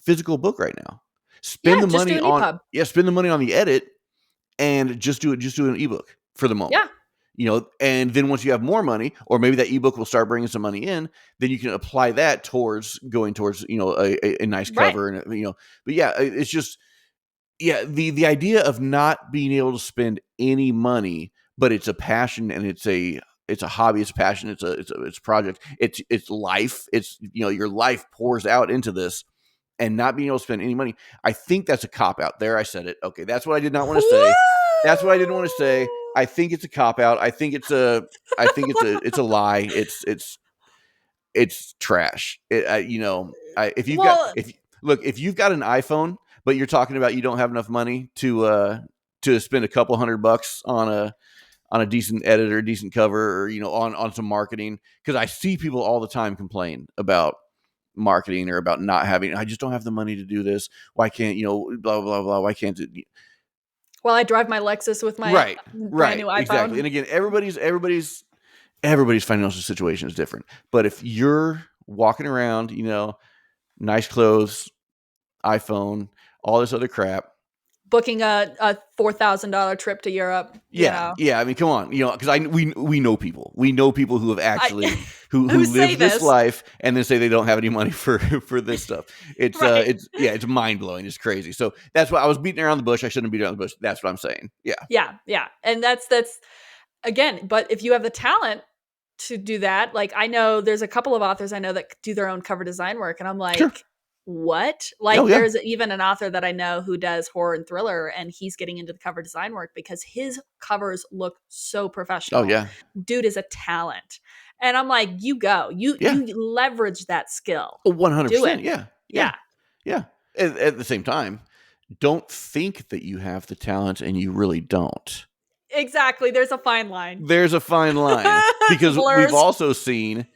physical book right now. Spend Yeah, the just do money an on EPUB. spend the money on the edit and just do an ebook for the moment. Yeah, And then once you have more money, or maybe that ebook will start bringing some money in, then you can apply that towards going towards a nice right. cover and. But yeah, it's just yeah, the idea of not being able to spend any money, but it's a passion and it's a hobby, it's a passion, it's a project, it's life, your life pours out into this, and not being able to spend any money. I think that's a cop out. There, I said it. Okay, that's what I did not want to say. That's what I didn't want to say. I think it's a cop out. I think it's a lie. It's trash. If you've got Well, if look if you've got an iPhone, but you're talking about you don't have enough money to spend a couple $100 on a decent editor, decent cover, or on some marketing. Because I see people all the time complain about marketing or about not having. I just don't have the money to do this. Why can't blah blah blah? Why can't it? while I drive my Lexus with my Right, brand right, new exactly. iPhone. And again, everybody's financial situation is different. But if you're walking around, nice clothes, iPhone, all this other crap. Booking a $4,000 trip to Europe, Yeah, yeah. I mean, come on, because we know people. We know people who have I actually who who say live this this, life and then say they don't have any money for for this stuff. It's right? it's mind blowing. It's crazy. So that's why I was beating around the bush. I shouldn't have beat around the bush. That's what I'm saying. Yeah, Yeah, yeah, and that's again. But if you have the talent to do that, like I know there's a couple of authors I know that do their own cover design work, and I'm sure. like, what? Oh Like, yeah. there's even an author that I know who does horror and thriller, and he's getting into the cover design work because his covers look so Oh professional. yeah. Dude is a talent, and I'm like, you go, Yeah. you leverage that skill, Oh, 100. do it, percent Yeah. Yeah. yeah. Yeah. At the same time, don't think that you have the talent and you really don't. Exactly. There's a fine line. There's a fine line because we've Blurs also seen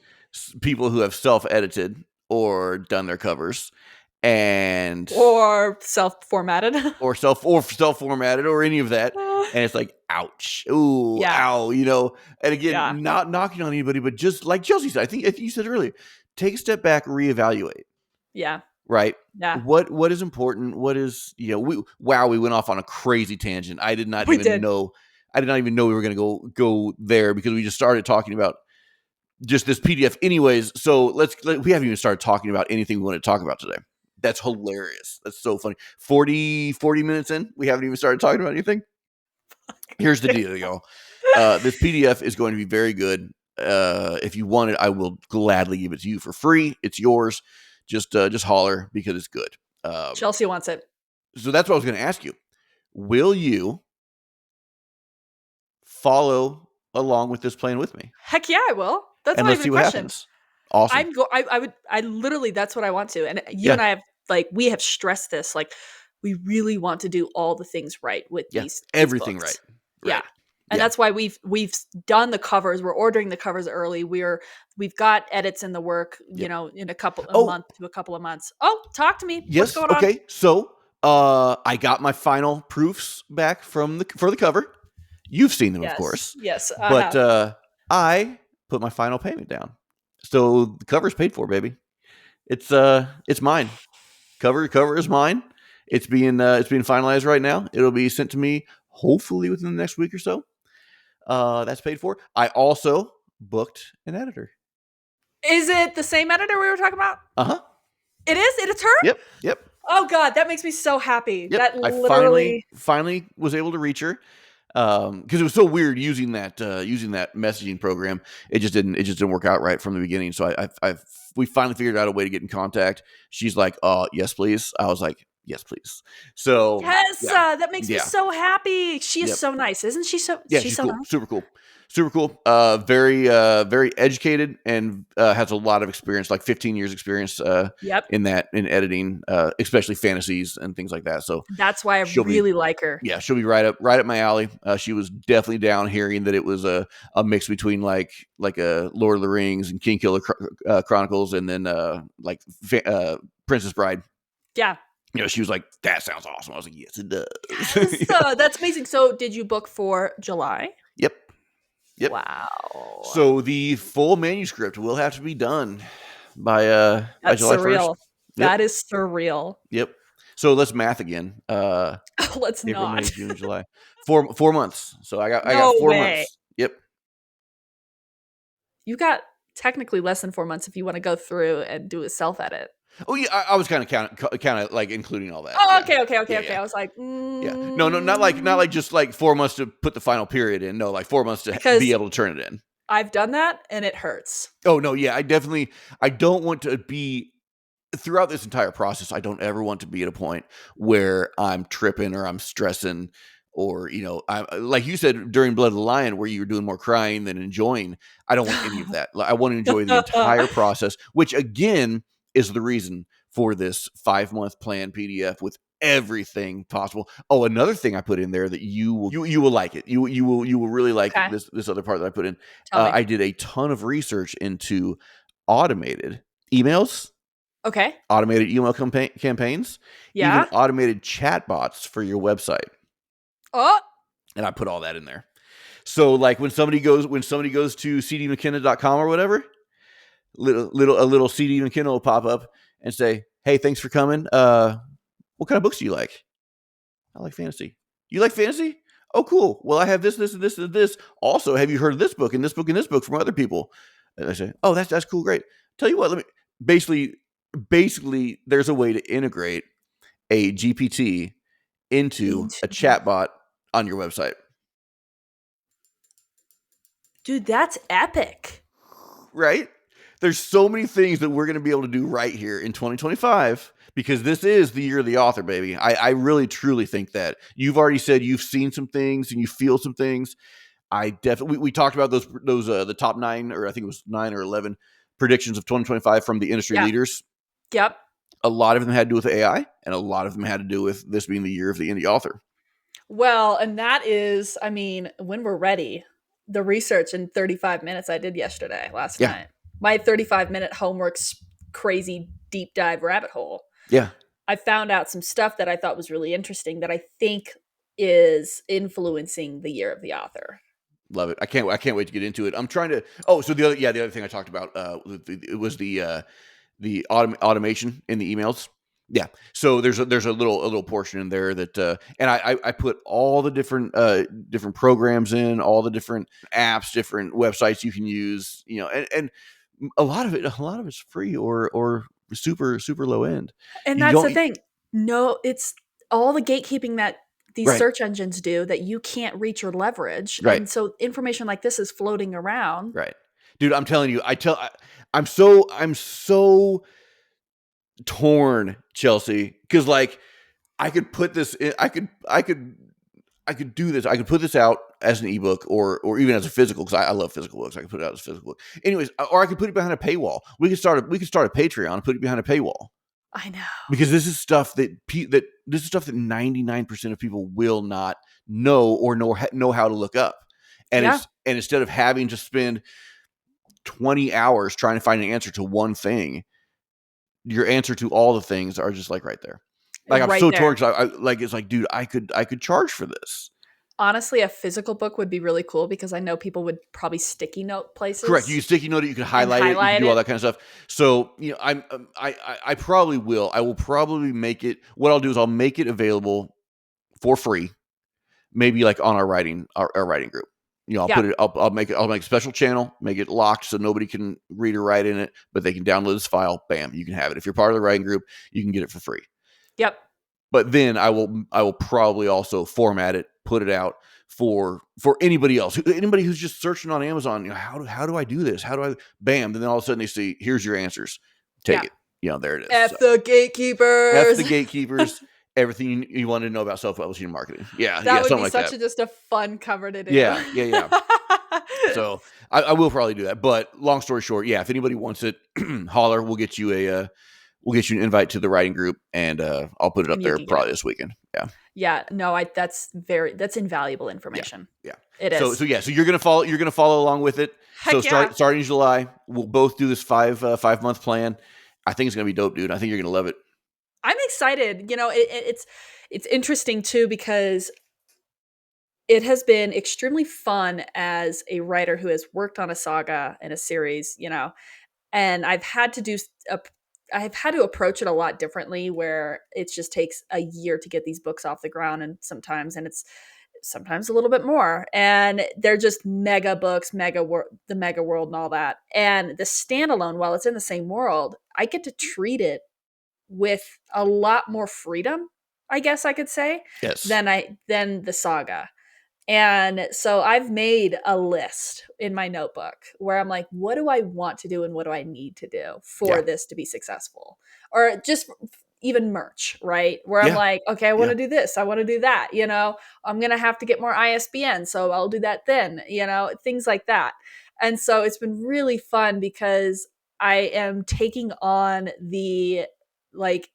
people who have self-edited or done their covers and or self-formatted. or self-formatted or any of that, and it's like ouch, ooh, Yeah. ow, and Yeah. again, not knocking on anybody, but just like Chelsea said, I think you said earlier, take a step back, reevaluate. Yeah. Right. Yeah. What is important? What is we went off on a crazy tangent. I did not We even did. know. I did not even know we were going to go there because we just started talking about just this PDF. Anyways, so we haven't even started talking about anything we want to talk about today. That's hilarious. That's so funny. 40 minutes in, we haven't even started talking about anything. Here's the deal, y'all. This PDF is going to be very good. If you want it, I will gladly give it to you for free. It's yours. Just holler because it's good. Chelsea wants it. So that's what I was going to ask you. Will you follow along with this plan with me? Heck yeah, I will. That's And not let's even see a what question. happens. Awesome. I would I literally that's what I want to. And you Yeah. and I have we have stressed this like we really want to do all the things right with Yeah. these Everything right. books. Yeah. Right. And Yeah. that's why we've done the covers. We're ordering the covers early. We've got edits in the work, Yep. in a Oh, month to a couple of months. Oh, talk to me. What's yes. going on? Okay. So I got my final proofs back for the cover. You've seen them, of Yes. course. Yes, I But have. I put my final payment down. So the cover's paid for, baby. It's mine. Cover is mine. It's being finalized right now. It'll be sent to me hopefully within the next week or so. That's paid for. I also booked an editor. Is it the same editor we were talking about? Uh-huh. It is? It's her? Yep. Oh god, that makes me so happy. Yep. That I finally literally was able to reach her. Because it was so weird using that messaging program. It just didn't work out right from the beginning. So we finally figured out a way to get in contact. She's like, yes, please. I was like, yes, please. So Yes, yeah. that makes me Yeah. so happy. She is Yep. so nice, isn't she? Yeah, She's she's so cool. nice. Super cool. Very educated and has a lot of experience, like 15 years experience Yep. in editing, especially fantasies and things like that. So That's why I she'll be really like her. yeah, she'll be right up my alley. She was definitely down hearing that it was a mix between like a Lord of the Rings and King Killer Chronicles, and then Princess Bride. Yeah. She was like, "That sounds awesome." I was like, "Yes, it does." Yes, that's amazing. So, did you book for July? Yep. Wow. So the full manuscript will have to be done by That's July 1st. surreal. Yep. That is surreal. Yep. So let's math again. Let's April, May, not. June, July. 4 months. So I got No 4 way. months. Yep. You got technically less than 4 months if you want to go through and do a self edit. Oh yeah, I was kind of like including all that. Oh, Yeah. okay. I was like, Yeah. No, not like just like 4 months to put the final period in. No, like 4 months to because be able to turn it in. I've done that and it hurts. Oh no, yeah, I don't want to be throughout this entire process. I don't ever want to be at a point where I'm tripping or I'm stressing, or I like you said during Blood of the Lion, where you were doing more crying than enjoying. I don't want any of that. I want to enjoy the entire process, which again is the reason for this 5-month plan PDF with everything possible. Oh, another thing I put in there that you will like it. You will really like Okay. this other part that I put in. Tell me. I did a ton of research into automated emails, Okay. automated email campaigns, Yeah. even automated chatbots for your website. Oh, And I put all that in there. So like when somebody goes to cdmckenna.com or whatever, a little CD McKenna will pop up and say, "Hey, thanks for coming. What kind of books do you like?" "I like fantasy." "You like fantasy? Oh, cool. Well, I have this, and this, and this. Also, have you heard of this book and this book and this book from other people?" And I say, "Oh, that's cool, great. Tell you what, let me." Basically, there's a way to integrate a GPT into a chatbot on your website. Dude, that's epic. Right? There's so many things that we're going to be able to do right here in 2025, because this is the year of the author, baby. I really, truly think that. You've already said you've seen some things and you feel some things. I definitely, we talked about those the top 9, or I think it was 9 or 11 predictions of 2025 from the industry leaders. Yep. A lot of them had to do with AI, and a lot of them had to do with this being the year of the indie author. Well, and that is, I mean, when we're ready, the research in 35 minutes I did last night. My 35-minute homework's crazy deep dive rabbit hole. Yeah. I found out some stuff that I thought was really interesting that I think is influencing the year of the author. Love it. I can't wait to get into it. I'm trying to. Oh, so the other thing I talked about it was the automation in the emails. Yeah. So there's a little portion in there that and I put all the different programs in, all the different apps, different websites you can use, and a lot of it's free or super low end. And that's the thing. No, it's all the gatekeeping that these search engines do that you can't reach or leverage. Right. And so information like this is floating around. Right. Dude, I'm telling you, I'm so torn, Chelsea, because like I could put this in, I could do this. I could put this out as an ebook or even as a physical, because I love physical books. I could put it out as a physical book. Anyways, or I could put it behind a paywall. We could start a Patreon and put it behind a paywall. I know. Because this is stuff that 99% of people will not know or know how to look up. And and instead of having to spend 20 hours trying to find an answer to one thing, your answer to all the things are just like right there. Like I'm so torn, because it's like, dude, I could charge for this. Honestly, a physical book would be really cool, because I know people would probably sticky note places. Correct. You can sticky note it. You can highlight it. You can do all that kind of stuff. So I probably will. I will probably make it. What I'll do is I'll make it available for free, maybe like on our writing group. I'll Yeah. put it. I'll make a special channel, make it locked so nobody can read or write in it, but they can download this file. Bam, you can have it. If you're part of the writing group, you can get it for free. Yep. But then I will probably also format it, put it out for anybody else, anybody who's just searching on Amazon. How do I do this? How do I? Bam! And then all of a sudden they see, here's your answers. Take Yeah. it. There it is. F So, the F the gatekeepers. gatekeepers. Everything you wanted to know about self-publishing and marketing. Yeah, That would something be like that. just a fun cover to do. Yeah. So I will probably do that. But long story short, yeah, if anybody wants it, holler. We'll get you an invite to the writing group, and I'll put it up And you there can get it. probably this weekend. Yeah. Yeah, no, that's invaluable information. Yeah. It So is. so you're gonna follow along with it. So Heck yeah. starting in July, we'll both do this 5-month plan. I think it's gonna be dope, dude. I think you're gonna love it. I'm excited. It's interesting too because it has been extremely fun as a writer who has worked on a saga and a series, and I've had to approach it a lot differently where it just takes a year to get these books off the ground and it's sometimes a little bit more, and they're just mega books, the mega world and all that. And the standalone, while it's in the same world, I get to treat it with a lot more freedom, I guess I could say, Yes. than the saga. And so I've made a list in my notebook where I'm like, what do I want to do and what do I need to do for Yeah. this to be successful? Or just even merch, right? Where I'm Yeah. like, okay, I want Yeah. to do this, I want to do that, I'm going to have to get more ISBN, so I'll do that then, things like that. And so it's been really fun because I am taking on like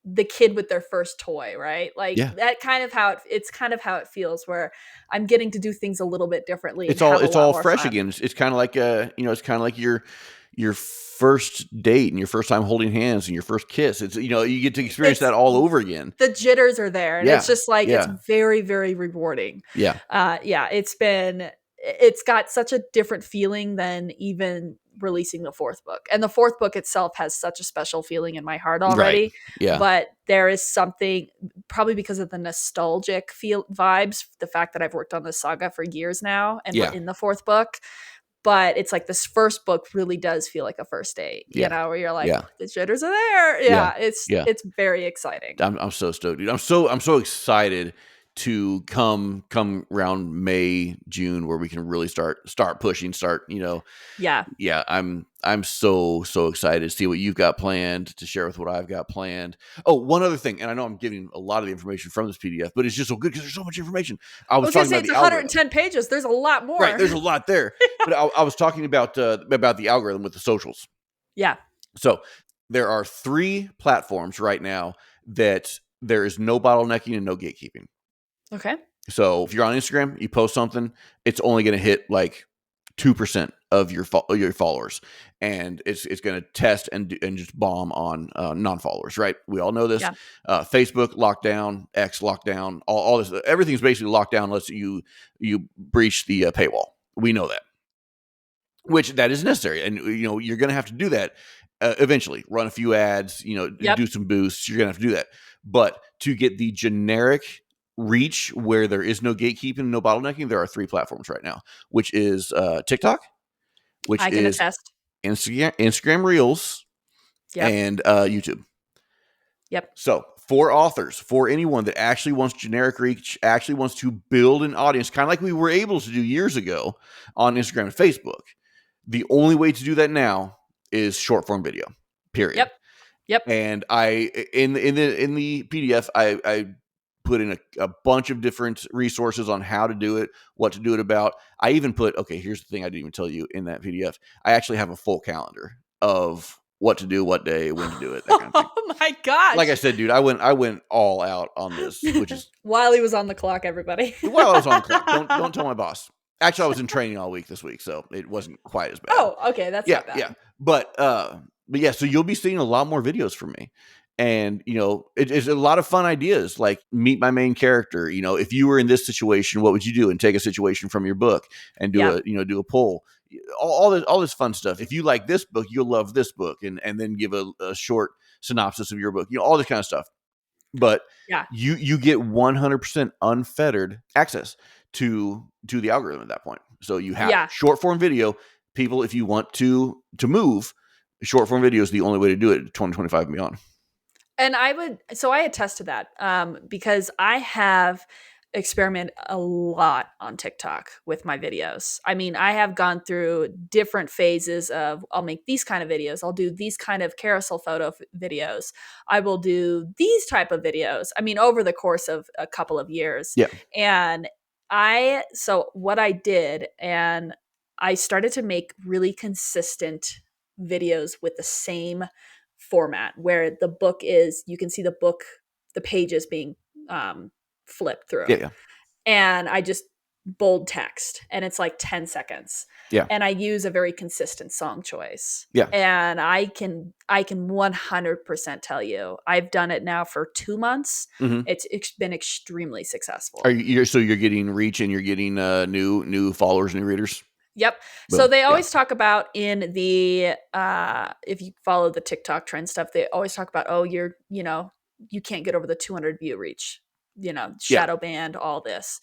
the kid with their first toy, right? Like Yeah. that it's kind of how it feels where I'm getting to do things a little bit differently and It's all have a it's lot all more fresh fun. again. It's kind of like it's kind of like your first date and your first time holding hands and your first kiss. It's you get to experience It's that all over again. the jitters are there and Yeah. it's just like it's Yeah. very, very rewarding. Yeah. Yeah, it's got such a different feeling than even releasing the fourth book. And the fourth book itself has such a special feeling in my heart Right. already. Yeah. But there is something, probably because of the nostalgic vibes, the fact that I've worked on this saga for years now and we're Yeah. in the fourth book. But it's like this first book really does feel like a first date, Yeah. where you're like, Yeah. the jitters are there. Yeah. Yeah, it's Yeah. it's very exciting. I'm so stoked, dude. I'm so excited to come around May, June, where we can really start pushing, Yeah. yeah, I'm so excited to see what you've got planned, to share with what I've got planned. Oh, one other thing, and I know I'm giving a lot of the information from this PDF, but it's just so good because there's so much information. I I was was gonna talking say about it's the algorithm. 110 pages. There's a lot more. Right, there's a lot there. But I was talking about the algorithm with the socials. Yeah. So there are 3 platforms right now that there is no bottlenecking and no gatekeeping. Okay. So if you're on Instagram, you post something, it's only going to hit like 2% of your followers, and it's going to test and just bomb on non-followers. Right? We all know this. Yeah. Facebook lockdown, X lockdown, all this. Everything's basically locked down unless you breach the paywall. We know that, which that is necessary, and you're going to have to do that eventually. Run a few ads, Yep. do some boosts. You're going to have to do that, but to get the generic reach where there is no gatekeeping, no bottlenecking, there are 3 platforms right now, which is TikTok, which I can is attest. Instagram Reels, Yep. and YouTube. Yep. So for authors, for anyone that actually wants generic reach, actually wants to build an audience, kind of like we were able to do years ago on Instagram and Facebook, the only way to do that now is short form video. Period. Yep. Yep. And I in the PDF, I put in a bunch of different resources on how to do it, what to do it about. I even put, okay, here's the thing I didn't even tell you in that PDF. I actually have a full calendar of what to do, what day, when to do it, that kind of thing. Oh my gosh. Like I said, dude, I went all out on this, which is while he was on the clock, everybody. while I was on the clock. Don't tell my boss. Actually, I was in training all week this week, so it wasn't quite as bad. Oh, okay, that's not bad. Yeah. But yeah, so you'll be seeing a lot more videos from me. And it's a lot of fun ideas, like meet my main character. If you were in this situation, what would you do? And take a situation from your book and do a poll. All this fun stuff. If you like this book, you'll love this book, and then give a short synopsis of your book. All this kind of stuff. But Yeah. you get 100% unfettered access to the algorithm at that point. So you have Yeah. short form video. People, if you want to move, short form video is the only way to do it. 2025 and beyond. And I attest to that, because I have experimented a lot on TikTok with my videos. I mean, I have gone through different phases of, I'll make these kind of videos. I'll do these kind of carousel photo videos. I will do these type of videos. I mean, over the course of a couple of years. Yeah. And so what I did, and I started to make really consistent videos with the same format, where the book is, you can see the pages being flipped through, Yeah. Yeah. and I just bold text, and it's like 10 seconds, Yeah. and I use a very consistent song choice. Yeah. And I can 100% tell you, I've done it now for 2 months. Mm-hmm. It's been extremely successful. Are you so you're getting reach and you're getting new followers, new readers? Yep. So Boom. they Yeah. always talk about in the if you follow the TikTok trend stuff, they always talk about, oh, you can't get over the 200 view reach, Yeah. shadow band, all this.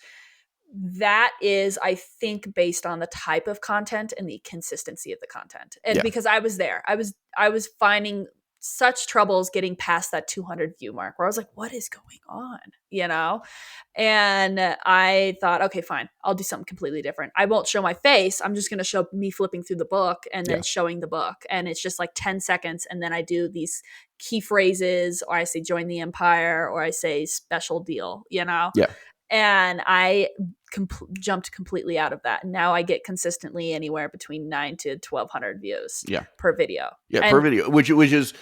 That is, I think, based on the type of content and the consistency of the content. And Yeah. because I was there, I was finding such troubles getting past that 200 view mark, where I was like, what is going on? And I thought, okay, fine, I'll do something completely different. I won't show my face. I'm just going to show me flipping through the book and then Yeah. showing the book. And it's just like 10 seconds. And then I do these key phrases, or I say join the empire, or I say special deal, Yeah. And I jumped completely out of that. Now I get consistently anywhere between 9 to 1,200 views Yeah. per video. Yeah, per And video, which is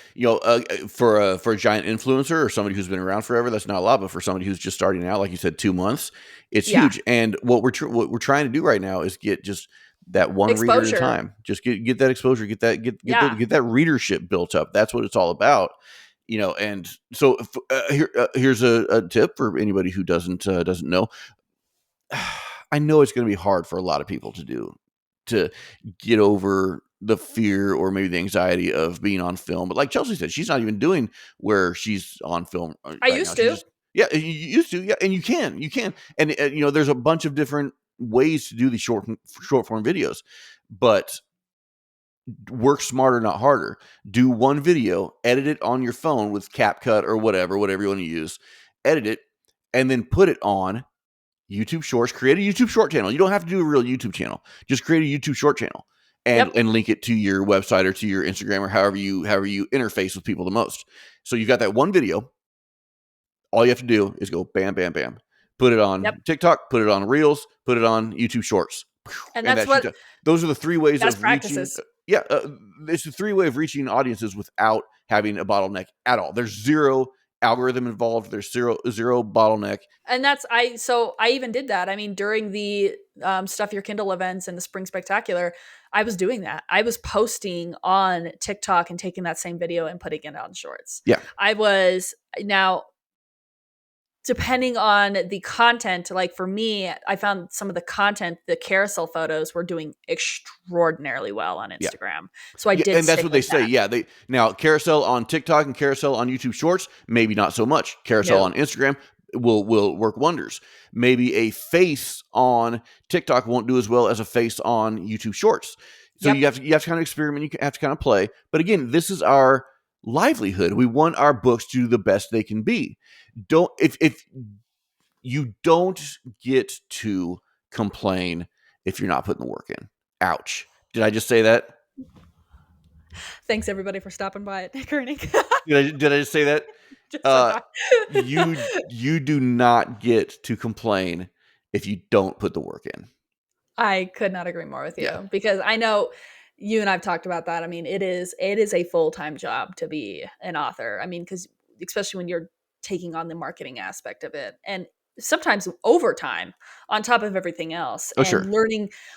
for a giant influencer or somebody who's been around forever, that's not a lot. But for somebody who's just starting out, like you said, 2 months, it's yeah, huge. And what we're trying to do right now is get just that one reader at a exposure. time. Just get that exposure, get Yeah. that readership built up. That's what it's all about. And so here's a tip for anybody who doesn't know. I know it's going to be hard for a lot of people to get over the fear or maybe the anxiety of being on film. But like Chelsea said, she's not even doing where she's on film I right now. used She's to. just, yeah, you used to, yeah, and you can, and there's a bunch of different ways to do these short form videos, but work smarter, not harder. Do one video, edit it on your phone with CapCut or whatever you want to use, edit it, and then put it on YouTube Shorts. Create a YouTube short channel. You don't have to do a real YouTube channel. Just create a YouTube short channel and Yep. link it to your website or to your Instagram or however you interface with people the most. So you've got that one video. All you have to do is go bam, bam, bam. Put it on Yep. TikTok, put it on Reels, put it on YouTube Shorts. And And that's that shoots what out. Those are the three ways best of reaching. practices. Yeah, it's the three way of reaching audiences without having a bottleneck at all. There's zero algorithm involved. There's zero bottleneck. And so I even did that. I mean, during the Stuff Your Kindle events and the Spring Spectacular, I was doing that. I was posting on TikTok and taking that same video and putting it on Shorts. Yeah. I was now, depending on the content, like for me, I found some of the content, the carousel photos were doing extraordinarily well on Yeah. Instagram. So I Yeah, did and that's stick what they with say. that. Yeah, they now carousel on TikTok and carousel on YouTube Shorts, maybe not so much. Carousel No. on Instagram will work wonders. Maybe a face on TikTok won't do as well as a face on YouTube Shorts. So Yep. you have to kind of experiment. You have to kind of play. But again, this is our livelihood. We want our books to do the best they can be. Don't if you don't get to complain if you're not putting the work in. Ouch. Did I just say that? Thanks everybody for stopping by at Koenig. Did I just say that? Just You do not get to complain if you don't put the work in. I could not agree more with you, Yeah. because I know you and I've talked about that. I mean, it is a full-time job to be an author. I mean, because especially when you're taking on the marketing aspect of it, and sometimes overtime on top of everything else, Oh, and sure.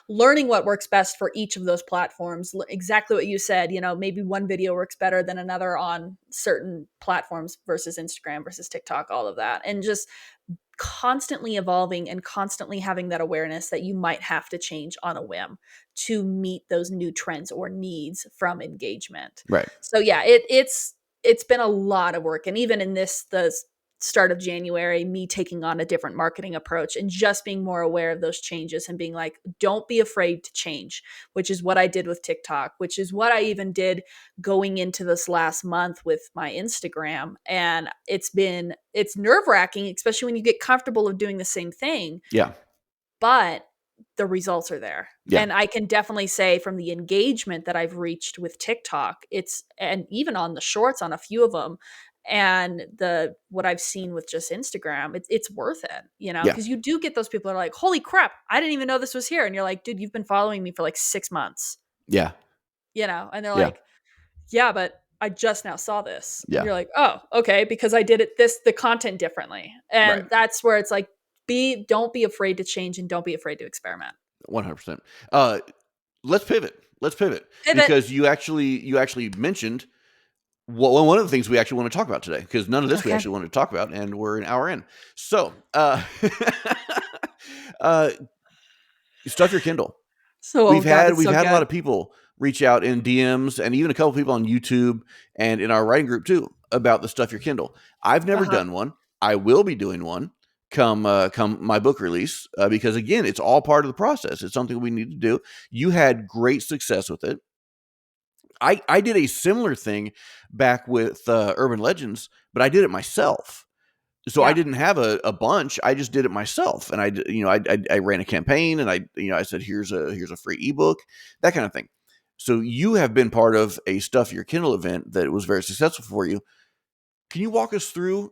learning what works best for each of those platforms. Exactly what you said. Maybe one video works better than another on certain platforms versus Instagram versus TikTok, all of that, and just constantly evolving and constantly having that awareness that you might have to change on a whim to meet those new trends or needs from engagement. Right. So yeah, it's been a lot of work. And even in the start of January, me taking on a different marketing approach and just being more aware of those changes and being like, don't be afraid to change, which is what I did with TikTok, which is what I even did going into this last month with my Instagram. And it's nerve wracking, especially when you get comfortable of doing the same thing. Yeah. But the results are there. Yeah. And I can definitely say from the engagement that I've reached with TikTok, and even on the shorts on a few of them, and what I've seen with just Instagram, it's worth it, Yeah. because you do get those people that are like, holy crap, I didn't even know this was here. And you're like, dude, you've been following me for like 6 months, Yeah. and they're Yeah. like, yeah, but I just now saw this. And Yeah. you're like, oh, okay, because I did the content differently. And Right. that's where it's like, don't be afraid to change and don't be afraid to experiment. 100%. Let's pivot. Pivot. Because you actually mentioned one of the things we actually want to talk about today, because none of this we Okay. actually wanted to talk about, and we're an hour in. So, stuff your Kindle. So, We've had it's so a lot good. of people reach out in DMs, and even a couple people on YouTube and in our writing group too, about the Stuff Your Kindle. I've never done one. I will be doing one come my book release, because again, it's all part of the process. It's something we need to do. You had great success with it. I did a similar thing back with Urban Legends, but I did it myself. So I Yeah. didn't have a bunch. I just did it myself, and I ran a campaign, and I said, here's a free ebook, that kind of thing. So you have been part of a Stuff Your Kindle event that was very successful for you. Can you walk us through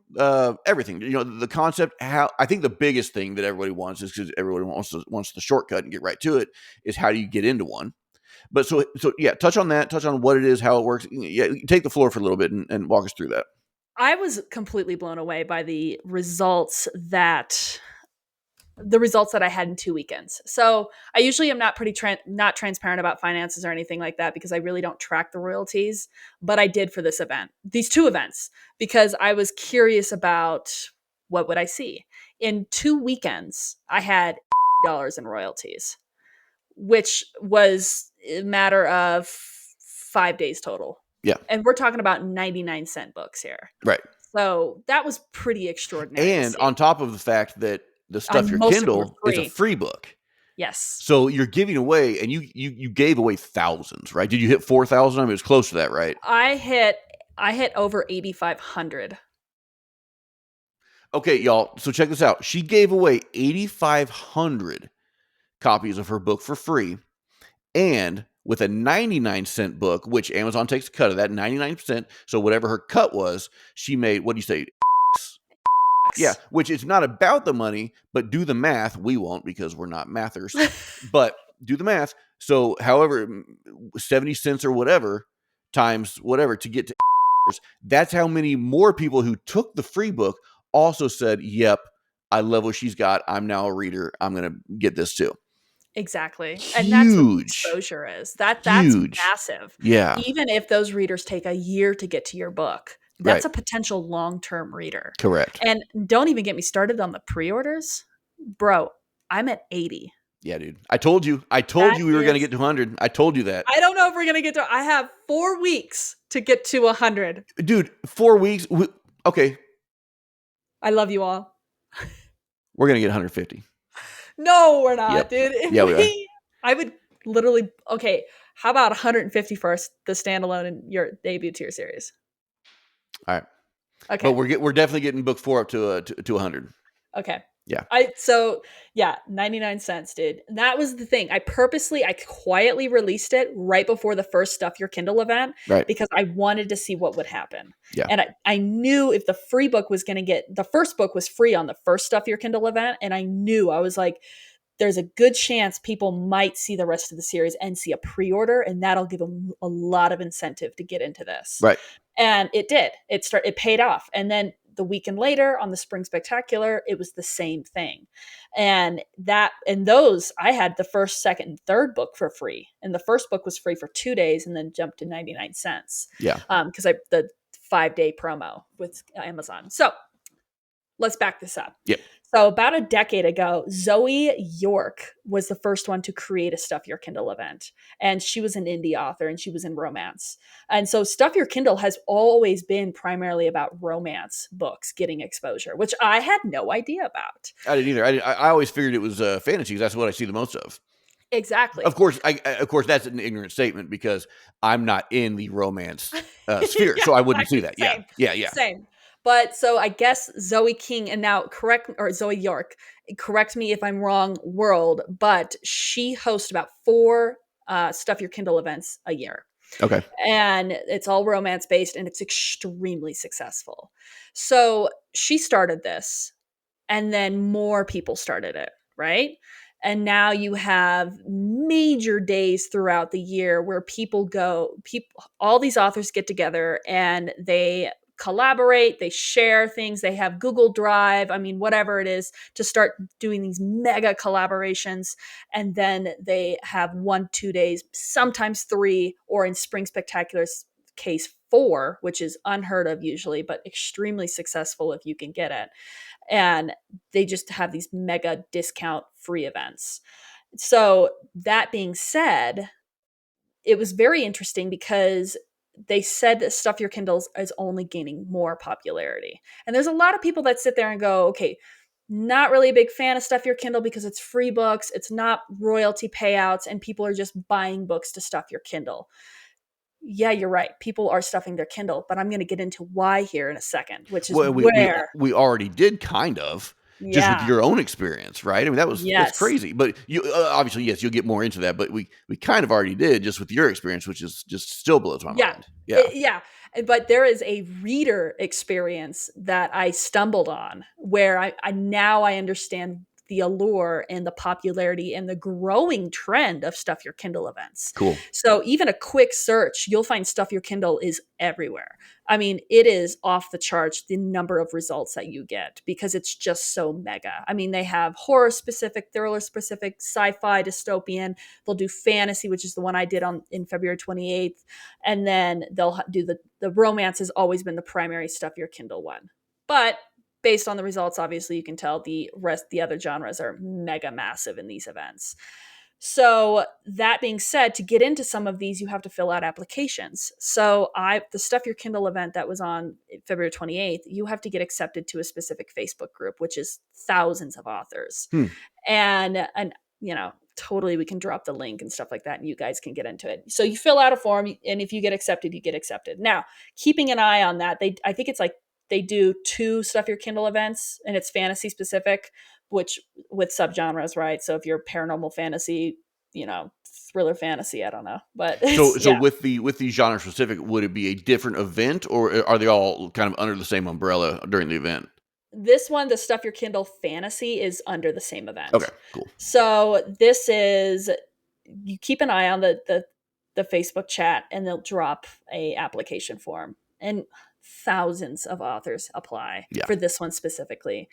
everything? The concept. How I think the biggest thing that everybody wants is, because everybody wants the shortcut and get right to it, is how do you get into one? But so yeah, touch on that. Touch on what it is, how it works. Yeah, take the floor for a little bit and walk us through that. I was completely blown away by the results that I had in 2 weekends. So I usually am not not transparent about finances or anything like that, because I really don't track the royalties. But I did for this event, these 2 events, because I was curious about what would I see. In 2 weekends, I had dollars in royalties, which was a matter of 5 days total. Yeah. And we're talking about 99-cent books here. Right. So that was pretty extraordinary to And see. on top of the fact that the Stuff And Your most of them were Kindle is a free. free book. Yes. So you're giving away, and you gave away thousands, right? Did you hit 4,000? I mean, it was close to that, right? I hit over 8,500. Okay, y'all. So check this out. She gave away 8,500 copies of her book for free, and with a 99-cent book, which Amazon takes a cut of that 99%. So whatever her cut was, she made, what do you say? Yeah, which is not about the money, but do the math. We won't, because we're not mathers, but do the math. So however, 70 cents or whatever times whatever to get to, that's how many more people who took the free book also said, yep, I love what she's got. I'm now a reader. I'm going to get this too. Exactly. Huge. And that's what the exposure is. That's Huge. massive. Yeah. Even if those readers take a year to get to your book, that's a potential long-term reader. Correct. And don't even get me started on the pre-orders. Bro, I'm at 80. Yeah, dude. I told you we were going to get to 100. I told you that. I don't know if we're going to get to, I have 4 weeks to get to 100. Dude, 4 weeks. Okay. I love you all. We're going to get 150. No, we're not, Yep. dude. If Yeah, we are. I would literally, okay, how about 150 first, the standalone and your debut tier series? All right. Okay. But we're definitely getting book 4 up to 100. Okay. Yeah. 99 cents, dude. And that was the thing. I quietly released it right before the first Stuff Your Kindle event, Right. because I wanted to see what would happen. Yeah. And I knew if the free book was going to get, the first book was free on the first Stuff Your Kindle event. And I was like, there's a good chance people might see the rest of the series and see a pre-order, and that'll give them a lot of incentive to get into this. Right. And it did. It paid off. And then the weekend later on the Spring Spectacular, it was the same thing. And those, I had the first, second, and third book for free. And the first book was free for 2 days and then jumped to 99 cents. Yeah. Because the 5-day promo with Amazon. So let's back this up. Yep. So about a decade ago, Zoe York was the first one to create a Stuff Your Kindle event. And she was an indie author and she was in romance. And so Stuff Your Kindle has always been primarily about romance books getting exposure, which I had no idea about. I didn't either. I always figured it was fantasy because that's what I see the most of. Of Exactly. course, of course that's an ignorant statement because I'm not in the romance sphere, Yeah, so I wouldn't see exactly. that. Yeah, Same. yeah, yeah. Same. But so I guess Zoe King, and now correct, or Zoe York, correct me if I'm wrong, world, but she hosts about 4 Stuff Your Kindle events a year. Okay. And it's all romance based and it's extremely successful. So she started this and then more people started it, right? And now you have major days throughout the year where all these authors get together and they collaborate, they share things, they have Google Drive, I mean, whatever it is, to start doing these mega collaborations. And then they have 1, 2 days, sometimes 3, or in Spring Spectacular's case, 4, which is unheard of usually, but extremely successful if you can get it, and they just have these mega discount free events. So, that being said, it was very interesting because they said that Stuff Your Kindles is only gaining more popularity. And there's a lot of people that sit there and go, okay, not really a big fan of Stuff Your Kindle because it's free books, it's not royalty payouts, and people are just buying books to stuff your Kindle. Yeah, you're right. People are stuffing their Kindle, but I'm going to get into why here in a second, which is Well, where, we already did kind of just with yeah, your own experience, right? I mean, that's yes. crazy. But you obviously, yes, you'll get more into that. But we kind of already did just with your experience, which is just still blows my Yeah. mind. Yeah, Yeah. But there is a reader experience that I stumbled on where I now I understand the allure and the popularity and the growing trend of Stuff Your Kindle events. cool. So even a quick search, you'll find Stuff Your Kindle is everywhere. I mean, it is off the charts the number of results that you get because it's just so mega. I mean, they have horror specific, thriller specific, sci-fi, dystopian. They'll do fantasy, which is the one I did on in February 28th, and then they'll do the romance has always been the primary Stuff Your Kindle one. But based on the results, obviously you can tell the other genres are mega massive in these events. So that being said, to get into some of these, you have to fill out applications. So the Stuff Your Kindle event that was on February 28th, you have to get accepted to a specific Facebook group, which is thousands of authors. Hmm. And totally we can drop the link and stuff like that and you guys can get into it. So you fill out a form and if you get accepted, you get accepted. Now, keeping an eye on that, I think it's like they do 2 Stuff Your Kindle events and it's fantasy specific, which with subgenres, right? So if you're paranormal fantasy, thriller fantasy, I don't know. But So it's so yeah. with the genre specific, would it be a different event, or are they all kind of under the same umbrella during the event? This one, the Stuff Your Kindle fantasy, is under the same Okay, event. cool. So this is you keep an eye on the Facebook chat and they'll drop a application form and thousands of authors apply Yeah. for this one specifically.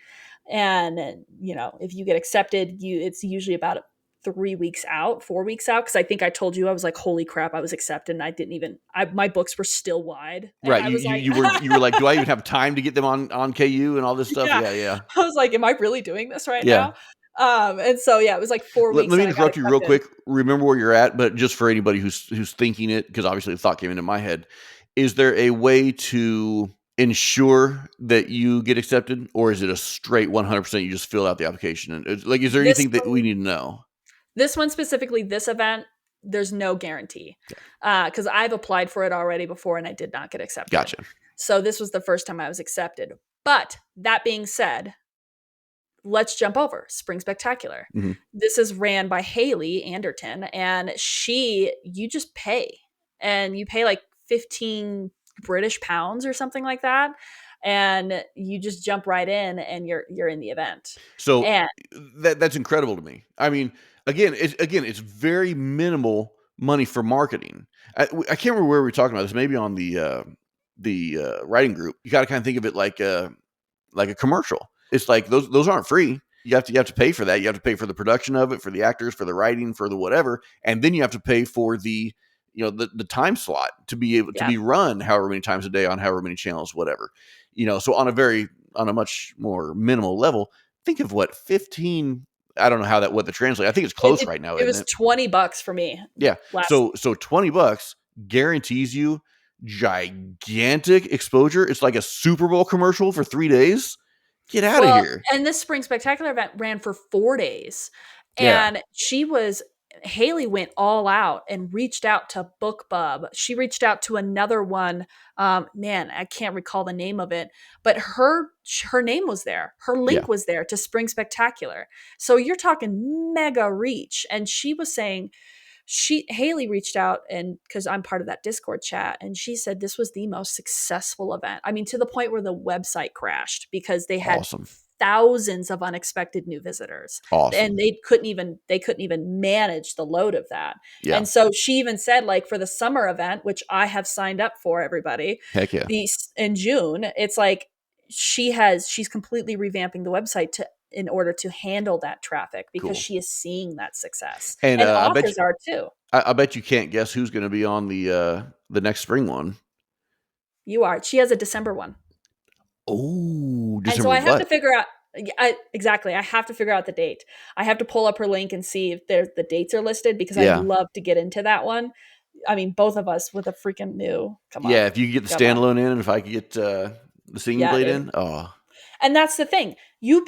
And if you get accepted, it's usually about 3 weeks out, 4 weeks out. Cause I think I told you, I was like, holy crap, I was accepted. And I didn't even, my books were still wide. And Right. I was like, You were like, do I even have time to get them on KU and all this stuff? yeah, Yeah, yeah. I was like, am I really doing this right Yeah. now? And so, yeah, it was like 4 Let weeks me and I got interrupt you real accepted. quick. Remember where you're at, but just for anybody who's thinking it, because obviously the thought came into my head. Is there a way to ensure that you get accepted, or is it a straight 100% you just fill out the application? And like, is there This anything that we one need to know? This one specifically, this event, there's no guarantee Okay, because I've applied for it already before and I did not get accepted. gotcha. So this was the first time I was accepted. But that being said, let's jump over Spring Spectacular. Hmm. This is ran by Haley Anderton, and you just pay, and you pay like 15 British pounds or something like that, and you just jump right in, and you're in the event. So And that's incredible to me. I mean, it's very minimal money for marketing. I can't remember where we were talking about this. Maybe on the writing group. You got to kind of think of it like a commercial. It's like those aren't free. You have to pay for that. You have to pay for the production of it, for the actors, for the writing, for the whatever, and then you have to pay for the time slot to be able to yeah, be run however many times a day on however many channels, whatever. So on a much more minimal level, think of what 15. I don't know how that what the translate. I think it's It, close it, right now, it isn't was it? $20 for me Yeah. last. So $20 guarantees you gigantic exposure. It's like a Super Bowl commercial for 3 days. Get out of Well, here. and this Spring Spectacular event ran for 4 days, Yeah. and Haley went all out and reached out to BookBub. She reached out to another one, man, I can't recall the name of it, but her name was there. Her Yeah. link was there to Spring Spectacular. So you're talking mega reach, and she was saying Haley reached out, and because I'm part of that Discord chat, and she said this was the most successful event. I mean, to the point where the website crashed because they had Awesome. thousands of unexpected new visitors, and Awesome. they couldn't even manage the load of that. Yeah. And so she even said, like, for the summer event, which I have signed up for, everybody, Heck yeah. in June, it's like she's completely revamping the website to in order to handle that traffic because Cool. she is seeing that success. And And authors are too. I bet you can't guess who's going to be on the next spring one. You are. She has a December one. Oh, And so December I have to what? figure out exactly. I have to figure out the date. I have to pull up her link and see if the dates are listed because I'd Yeah. love to get into that one. I mean, both of us with a freaking new. Come on. Yeah. If you could get the Come on. standalone in, and if I could get the singing Yeah, blade dude. in, oh And that's the thing. You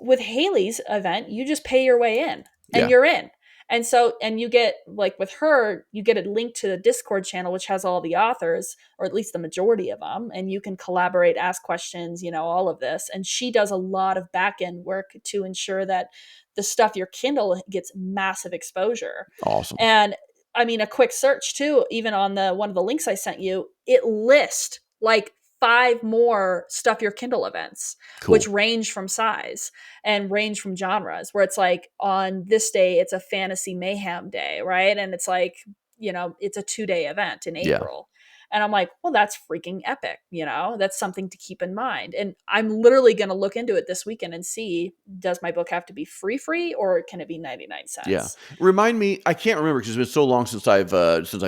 with Haley's event, you just pay your way in and yeah, you're in. And you get, like, with her, you get a link to the Discord channel which has all the authors, or at least the majority of them, and you can collaborate, ask questions, all of this. And she does a lot of back end work to ensure that the stuff your Kindle gets massive exposure. awesome, And I mean, a quick search too, even on the one of the links I sent you, it lists like 5 more stuff your Kindle events, which cool. range from size and range from genres, where it's like on this day it's a fantasy mayhem day, right? And it's like, it's a 2-day event in Yeah, April. And I'm like, well, that's freaking epic. That's something to keep in mind. And I'm literally going to look into it this weekend and see, does my book have to be free or can it be 99 yeah. cents? Remind me. I can't remember because it's been so long since I've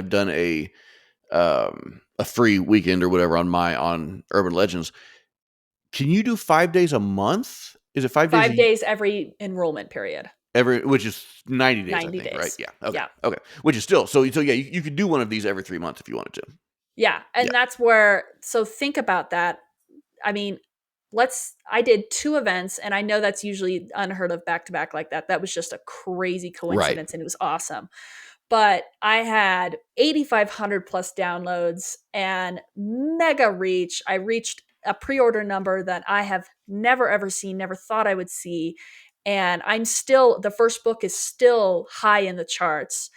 done a free weekend or whatever on Urban Legends. Can you do 5 days a month? Is it 5 days 5 days every enrollment period. every, which is 90 days, I 90 think, right? days. Yeah. Okay. Yeah. Okay. Which is still so yeah. You could do one of these every 3 months if you wanted to. Yeah. Yeah. And that's where, so think about that. I mean, I did 2 events, and I know that's usually unheard of back to back like that. That was just a crazy Right. coincidence and it was awesome. But I had 8,500 plus downloads and mega reach. I reached a pre-order number that I have never ever seen, never thought I would see. And the first book is still high in the charts.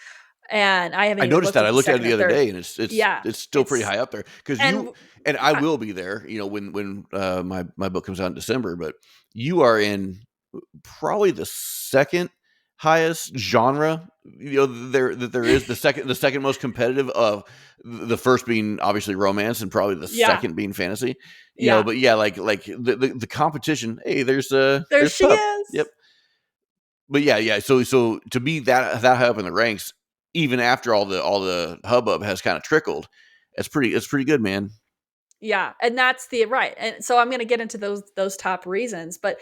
And I haven't I even noticed looked that. at I the looked at it second the or other third. day, and Yeah, it's still pretty it's high up there because and and I yeah, will be there. When my book comes out in December, but you are in probably the second highest genre. There is the second most competitive of the first being obviously romance and probably the yeah, second being fantasy. yeah. But yeah, like the competition. Hey, There there's she pub. Yep. is. But yeah. So to be that high up in the ranks, even after all the hubbub has kind of trickled, it's pretty good, man. Yeah, and that's the right. And so I'm going to get into those top reasons, but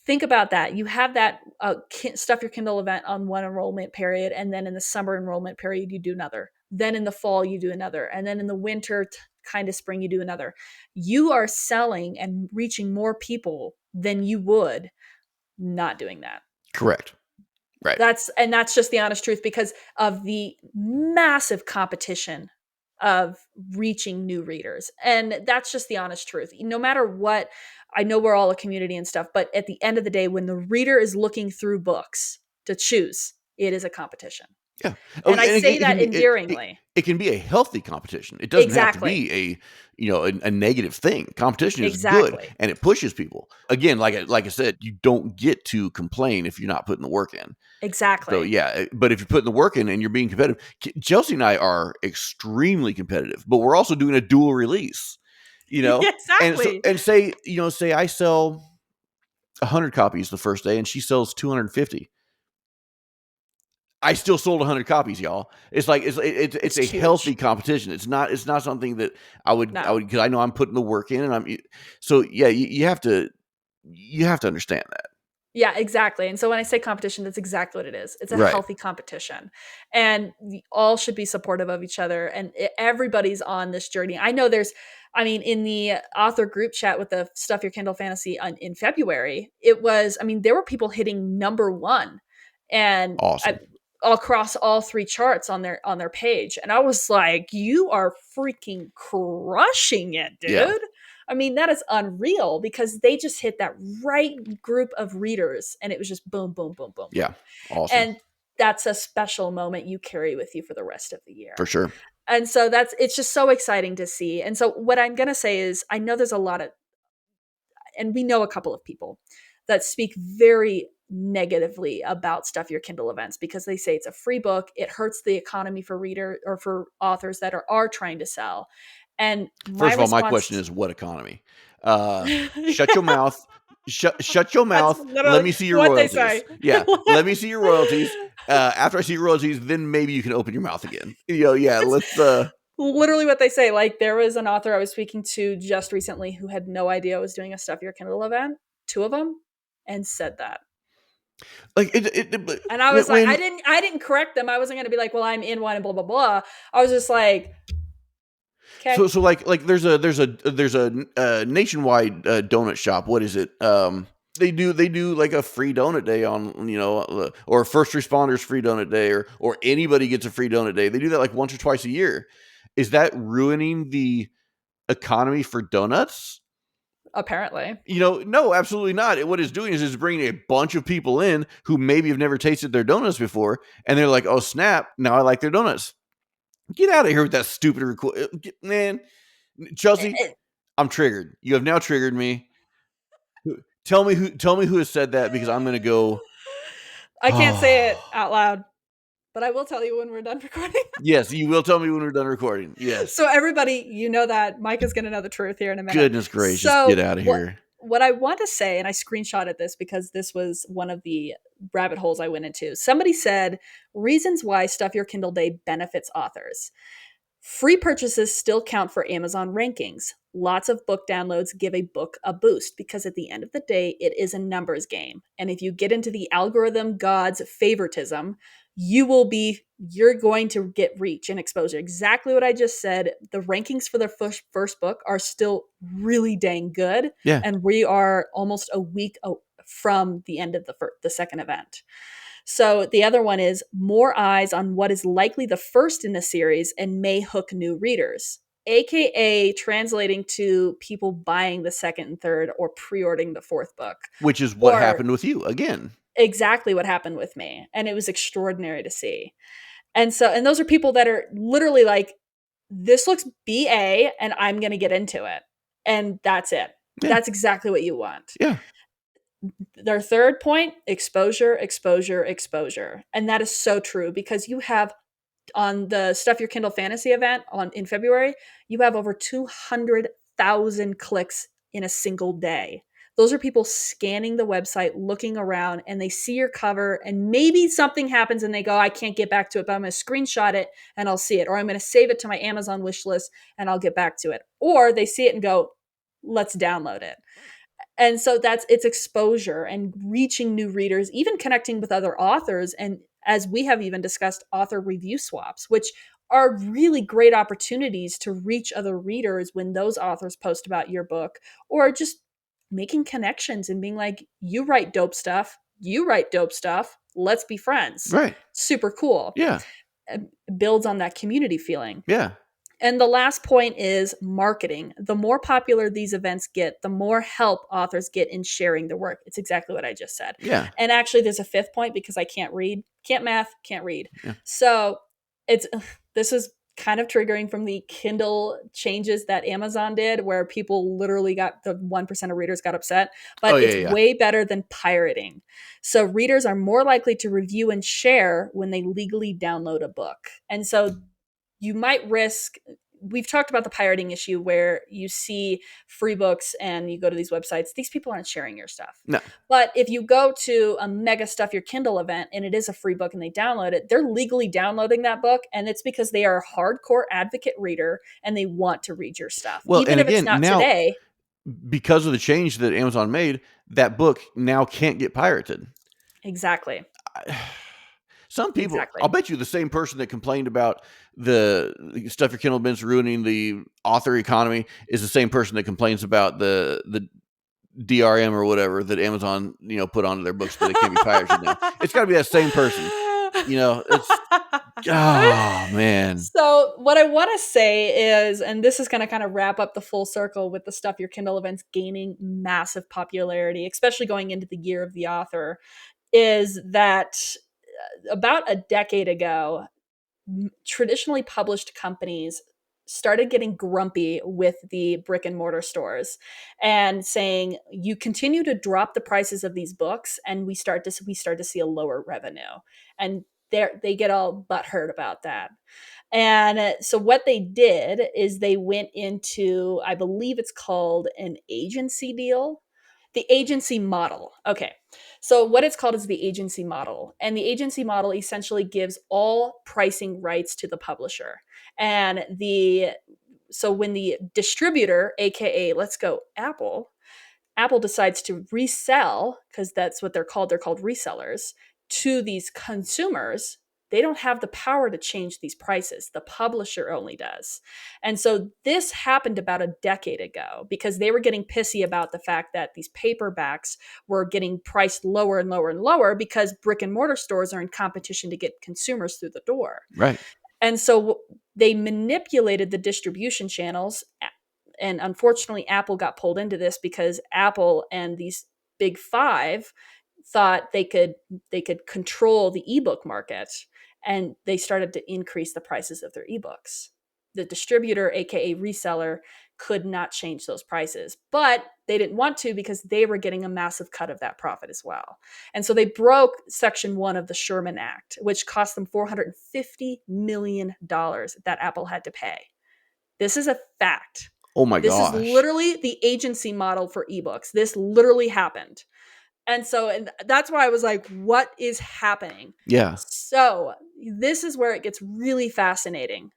think about that. You have that stuff your Kindle event on one enrollment period, and then in the summer enrollment period you do another. Then in the fall you do another, and then in the winter kind of spring you do another. You are selling and reaching more people than you would not doing that. Correct. Right. That's just the honest truth because of the massive competition of reaching new readers. And that's just the honest truth. No matter what, I know we're all a community and stuff, but at the end of the day, when the reader is looking through books to choose, it is a competition. Yeah. Oh, And and I it, say it that can be endearingly. it can be a healthy competition. It doesn't have to Exactly. be a negative thing. Competition is good Exactly. and it pushes people. Again, like I said, you don't get to complain if you're not putting the work in. So Exactly. yeah, but if you're putting the work in and you're being competitive, Chelsea and I are extremely competitive, but we're also doing a dual release. You know, and so Exactly. and say I sell 100 copies the first day and she sells 250. I still sold 100 copies, y'all. It's like it's It's a huge. healthy competition. It's not something that I would No. because I know I'm putting the work in and I'm so yeah. You have to understand that. Yeah, exactly. And so when I say competition, that's exactly what it is. It's a Right. healthy competition. And we all should be supportive of each other. And everybody's on this journey. I know I mean, in the author group chat with the Stuff Your Kindle Fantasy in February, I mean, there were people hitting number one and Awesome. across all three charts on their page. And I was like, you are freaking crushing it, Yeah. dude. I mean, that is unreal because they just hit that right group of readers and it was just boom, boom, boom, boom, boom. Yeah. Awesome. And that's a special moment you carry with you for the rest of the For year. sure. And so it's just so exciting to see. And so what I'm going to say is I know there's a lot of, and we know a couple of people that speak very negatively about Stuff Your Kindle events because they say it's a free book. It hurts the economy for reader or for authors that are trying to sell. And my First of all, my question response is what economy? Shut your mouth. Shut your That's mouth. Let literally me see your what they say. royalties. Yeah, let me see your royalties. After I see your royalties, then maybe you can open your mouth again. Yeah, It's let's literally what they say. Like there was an author I was speaking to just recently who had no idea I was doing a Stuff Your Kindle event, two of them, and said that. like And I was like, I didn't correct them. I wasn't going to be like, well, I'm in one and blah blah blah. I was just like, okay, like there's a nationwide donut shop. What is it? They do like a free donut day on or first responders free donut day or anybody gets a free donut day. They do that like once or twice a year. Is that ruining the economy for donuts? apparently. No, absolutely not. What it's doing is it's bringing a bunch of people in who maybe have never tasted their donuts before, and they're like, "Oh snap! Now I like their donuts." Get out of here with that stupid man. Chelsea, I'm triggered. You have now triggered me. Tell me who has said that because I'm gonna go. I can't say it Oh, out loud, but I will tell you when we're done recording. yes, you will tell me when we're done recording. Yes. So everybody, you know that Mike is going to know the truth here in a minute. Goodness gracious, get So out of here. what I want to say, and I screenshotted this because this was one of the rabbit holes I went into. Somebody said reasons why Stuff Your Kindle Day benefits authors. Free purchases still count for Amazon rankings. Lots of book downloads give a book a boost because at the end of the day, it is a numbers game. And if you get into the algorithm god's favoritism, you're going to get reach and exposure. Exactly what I just said. The rankings for the first book are still really dang good. Yeah. And we are almost a week from the end of the second event. So the other one is more eyes on what is likely the first in the series and may hook new readers, aka translating to people buying the second and third or pre-ordering the fourth book, Which is what or happened with you again. exactly what happened with me. And it was extraordinary to see. And those are people that are literally like, this looks BA and I'm going to get into it. And that's it. Yeah. That's exactly what you want. Yeah. Their third point, exposure, exposure, exposure. And that is so true because you have on the Stuff Your Kindle Fantasy event in February, you have over 200,000 clicks in a single day. Those are people scanning the website, looking around, and they see your cover, and maybe something happens and they go, I can't get back to it, but I'm going to screenshot it and I'll see it. Or I'm going to save it to my Amazon wish list and I'll get back to it. Or they see it and go, let's download it. And so it's exposure and reaching new readers, even connecting with other authors. And as we have even discussed, author review swaps, which are really great opportunities to reach other readers when those authors post about your book, or just making connections and being like, you write dope stuff, you write dope stuff, let's be friends. Right. Super cool. Yeah. It builds on that community feeling. Yeah. And the last point is marketing. The more popular these events get, the more help authors get in sharing their work. It's exactly what I just said. Yeah. And actually, there's a fifth point because I can't read, can't math, can't read. Yeah. So this was kind of triggering from the Kindle changes that Amazon did, where people literally got the 1% of readers got upset. But Oh yeah. it's Yeah. way better than pirating. So readers are more likely to review and share when they legally download a book. And so you might risk, we've talked about the pirating issue where you see free books and you go to these websites, these people aren't sharing your stuff. No. But if you go to a mega Stuff Your Kindle event and it is a free book and they download it, they're legally downloading that book, and it's because they are a hardcore advocate reader and they want to read your stuff, Well, even and if it's again, not now today. because of the change that Amazon made, that book now can't get pirated. Exactly. Some people, Exactly. I'll bet you the same person that complained about the stuff your Kindle bin's ruining the author economy is the same person that complains about the DRM or whatever that Amazon, put onto their books, but they can't be pirated now. It's got to be that same person. It's, oh man. So what I want to say is, and this is going to kind of wrap up the full circle with the stuff your Kindle events gaining massive popularity, especially going into the year of the author, is that about a decade ago, traditionally published companies started getting grumpy with the brick and mortar stores and saying, you continue to drop the prices of these books and we start to see a lower revenue. And they get all butthurt about that. And so what they did is they went into, I believe it's called an agency deal, the agency model. Okay. So what it's called is the agency model. And the agency model essentially gives all pricing rights to the publisher. And so when the distributor, aka let's go Apple decides to resell, because that's what they're called resellers, to these consumers, they don't have the power to change these prices. The publisher only does. And so this happened about a decade ago because they were getting pissy about the fact that these paperbacks were getting priced lower and lower and lower because brick and mortar stores are in competition to get consumers through the door. Right. And so they manipulated the distribution channels. And unfortunately, Apple got pulled into this because Apple and these big five thought they could control the ebook market, and they started to increase the prices of their ebooks. The distributor, aka reseller, could not change those prices, but they didn't want to because they were getting a massive cut of that profit as well. And so they broke Section 1 of the Sherman Act, which cost them $450 million that Apple had to pay. This is a fact. Oh my This is gosh. literally the agency model for ebooks. This literally happened. And that's why I was like, what is happening? Yeah. So this is where it gets really fascinating.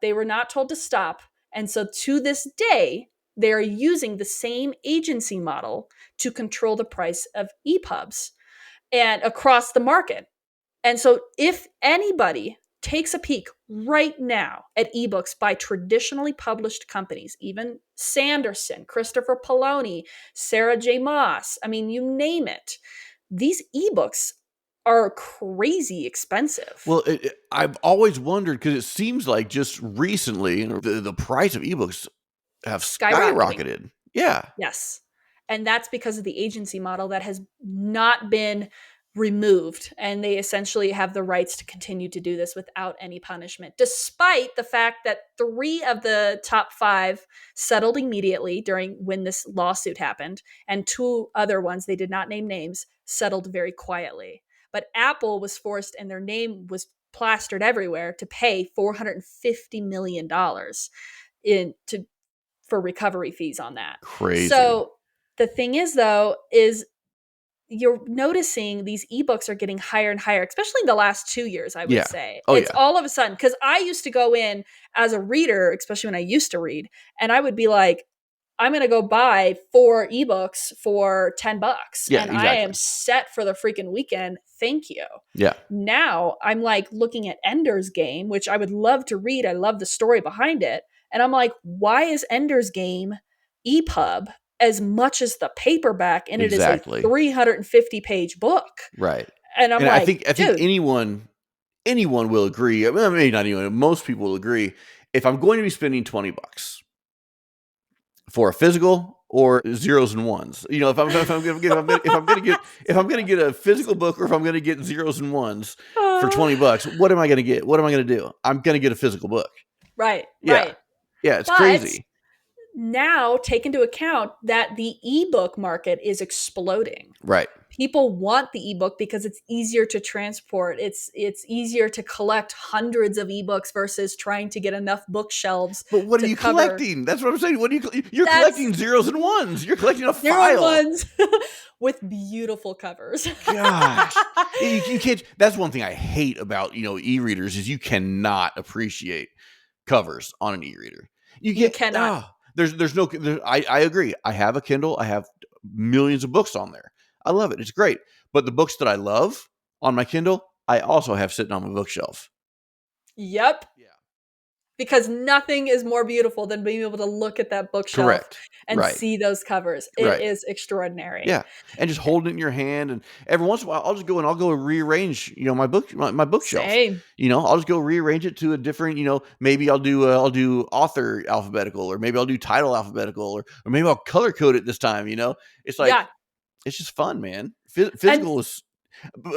They were not told to stop. And so to this day, they are using the same agency model to control the price of EPUBs and across the market. And so if anybody takes a peek right now at ebooks by traditionally published companies, even Sanderson, Christopher Poloni, Sarah J. Maas, I mean, you name it, these ebooks are crazy expensive. Well, I've always wondered because it seems like just recently the price of ebooks have skyrocketed. Yeah. Yes. And that's because of the agency model that has not been removed. And they essentially have the rights to continue to do this without any punishment, despite the fact that 3 of the top 5 settled immediately during when this lawsuit happened. And 2 other ones, they did not name names, settled very quietly. But Apple was forced, and their name was plastered everywhere, to pay $450 million for recovery fees on that. Crazy. So the thing is, though, is you're noticing these ebooks are getting higher and higher, especially in the last 2 years, I would say. Oh, it's yeah. all of a sudden, because I used to go in as a reader, especially when I used to read, and I would be like, I'm going to go buy 4 ebooks for $10. Yeah, and exactly. I am set for the freaking weekend. Thank you. Yeah. Now I'm like looking at Ender's Game, which I would love to read. I love the story behind it. And I'm like, why is Ender's Game EPUB as much as the paperback? And Exactly. It is a 350-page book. Right. And I think anyone will agree. I mean, maybe not anyone. Most people will agree. If I'm going to be spending $20 for a physical or zeros and ones, if I'm going to get a physical book, or if I'm going to get zeros and ones for $20, what am I going to get? What am I going to do? I'm going to get a physical book. Right. Yeah. Right. Yeah. It's crazy. Now take into account that the ebook market is exploding. Right. People want the ebook because it's easier to transport. It's easier to collect hundreds of ebooks versus trying to get enough bookshelves. But what are you collecting? That's what I'm saying. You're collecting zeros and ones. You're collecting a file. Ones with beautiful covers. Gosh. You can't. That's one thing I hate about, e-readers is you cannot appreciate covers on an e-reader. You cannot. There's no. I agree. I have a Kindle. I have millions of books on there. I love it. It's great. But the books that I love on my Kindle, I also have sitting on my bookshelf. Yep. Yeah. Because nothing is more beautiful than being able to look at that bookshelf Correct. and Right. see those covers. It Right. is extraordinary. Yeah, and just holding it in your hand, and every once in a while, I'll just go and I'll go rearrange, my my bookshelf. Same. I'll just go rearrange it to a different, maybe I'll do author alphabetical, or maybe I'll do title alphabetical, or maybe I'll color code it this time. It's like Yeah. it's just fun, man. And Physical is.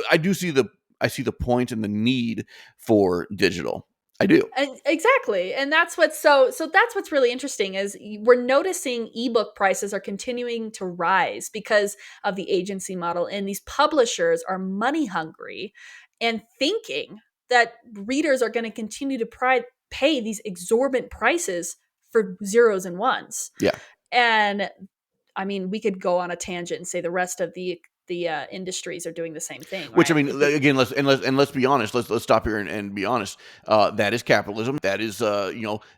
I see the point and the need for digital. I do. And exactly. And that's what's so that's what's really interesting is we're noticing ebook prices are continuing to rise because of the agency model, and these publishers are money hungry and thinking that readers are going to continue to pay these exorbitant prices for zeros and ones. Yeah. And I mean, we could go on a tangent and say the rest of the industries are doing the same thing, Which, I right? mean, again, let's be honest. Let's stop here and be honest. That is capitalism. That is,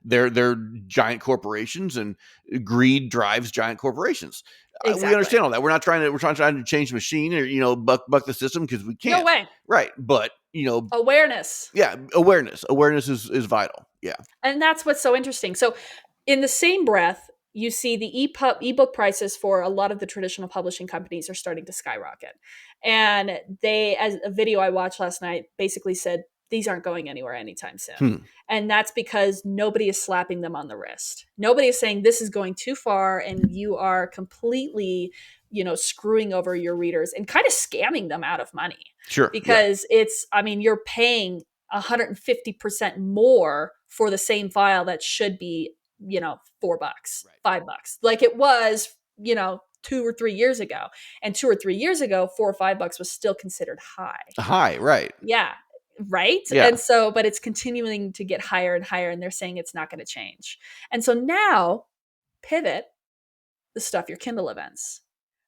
they're giant corporations, and greed drives giant corporations. We Exactly. understand all that. We're trying to change the machine, or buck the system, because we No can't. way. Right, but Awareness. yeah, awareness is vital. Yeah. And that's what's so interesting. So, in the same breath, you see the ebook prices for a lot of the traditional publishing companies are starting to skyrocket. And as a video I watched last night, basically said these aren't going anywhere anytime soon. Hmm. And that's because nobody is slapping them on the wrist. Nobody is saying this is going too far and you are completely, screwing over your readers and kind of scamming them out of money. Sure. Yeah. Because you're paying 150% more for the same file that should be, $4, Right. $5, like it was, 2 or 3 years ago. And 2 or 3 years ago, $4 or $5 was still considered high. Hi. Right. Yeah. Right. Yeah. And so, but it's continuing to get higher and higher, and they're saying it's not going to change. And so now, pivot the Stuff Your Kindle events,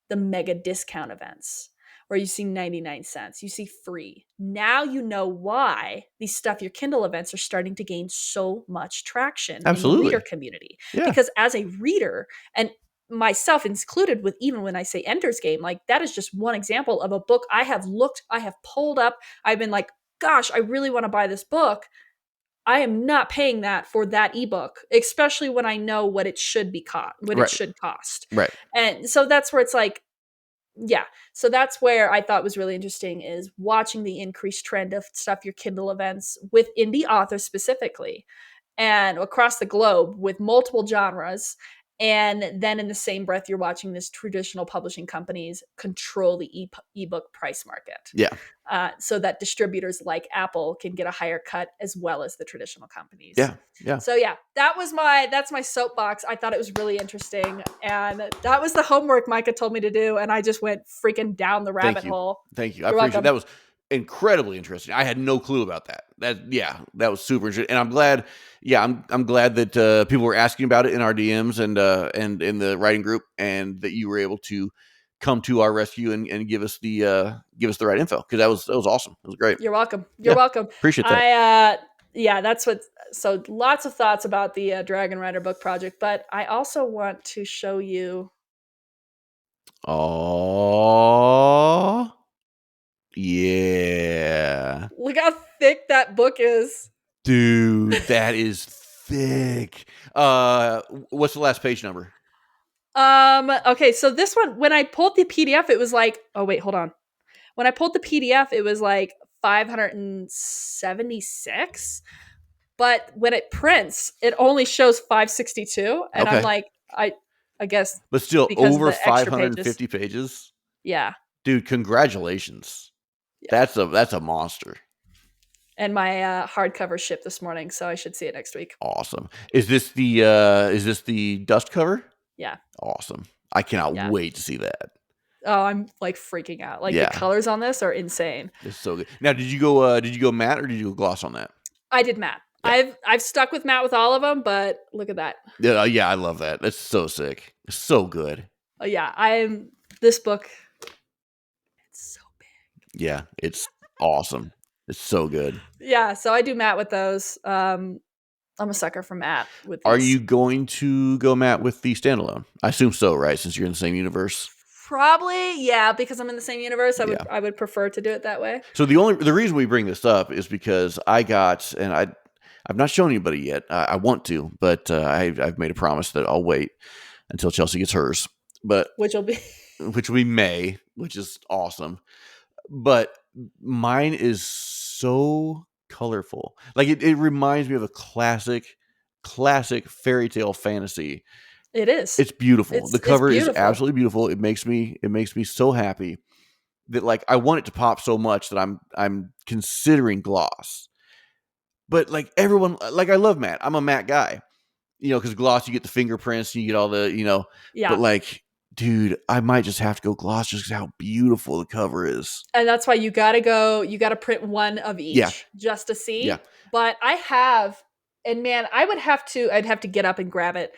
the mega discount events, where you see 99 cents, you see free. Now you know why these Stuff Your Kindle events are starting to gain so much traction in the reader Absolutely. community. Yeah. Because as a reader, and myself included, with even when I say Ender's Game, like that is just one example of a book I have pulled up, I've been like, gosh, I really want to buy this book. I am not paying that for that ebook, especially when I know what it should Right. cost. Right. And so that's where it's like, yeah. So that's where I thought was really interesting is watching the increased trend of Stuff Your Kindle events with indie authors specifically and across the globe with multiple genres. And then in the same breath, you're watching this traditional publishing companies control the ebook price market, Yeah. so that distributors like Apple can get a higher cut as well as the traditional companies. Yeah. Yeah. So yeah, that's my soapbox. I thought it was really interesting, and that was the homework Micah told me to do, and I just went freaking down the rabbit hole. Thank you. I You're appreciate it. welcome. That was incredibly interesting. I had no clue about that. That was super interesting. And I'm glad. Yeah, I'm glad that people were asking about it in our DMs and in the writing group, and that you were able to come to our rescue and give us the right info, because that was awesome. It was great. You're welcome. You're Yeah, welcome. appreciate that. Yeah, that's what. So lots of thoughts about the Dragon Rider book project, but I also want to show you. Oh, yeah. Look how thick that book is. Dude, that is thick. What's the last page number? Okay, so this one, when I pulled the PDF, it was like, oh wait, hold on. When I pulled the PDF, it was like 576, but when it prints, it only shows 562, and I'm Okay. like, I guess But still, because of over the extra pages. 550 pages. Yeah. Dude, congratulations. Yeah. That's a monster. And my hardcover shipped this morning, so I should see it next week. Awesome. Is this the dust cover? Yeah. Awesome. I cannot Yeah. wait to see that. Oh, I'm like freaking out. Like the Yeah. colors on this are insane. It's so good. Now, did you go matte, or did you go gloss on that? I did matte. Yeah. I've stuck with matte with all of them, but look at that. Yeah, I love that. That's so sick. It's so good. Oh yeah, this book. It's so big. Yeah, it's awesome. It's so good. Yeah, so I do matte with those. I'm a sucker for matte with Are these. you going to go matte with the standalone? I assume so, right? Since you're in the same universe. Probably, yeah, because I'm in the same universe. Yeah. I would prefer to do it that way. So the reason we bring this up is because I've not shown anybody yet. I want to, but I've made a promise that I'll wait until Chelsea gets hers. But Which will be which we may, which is awesome. But mine is so colorful. Like it reminds me of a classic fairy tale fantasy. it is. It's beautiful. The It's cover is beautiful. absolutely beautiful. It makes me so happy that like I want it to pop so much that I'm considering gloss. But like everyone, like I love matte. I'm a matte guy, because gloss you get the fingerprints, you get all the. But Yeah. like, dude, I might just have to go gloss just because how beautiful the cover is. And that's why you gotta print one of Yeah, each just to yeah. see. But I have, and man, I'd have to get up and grab it.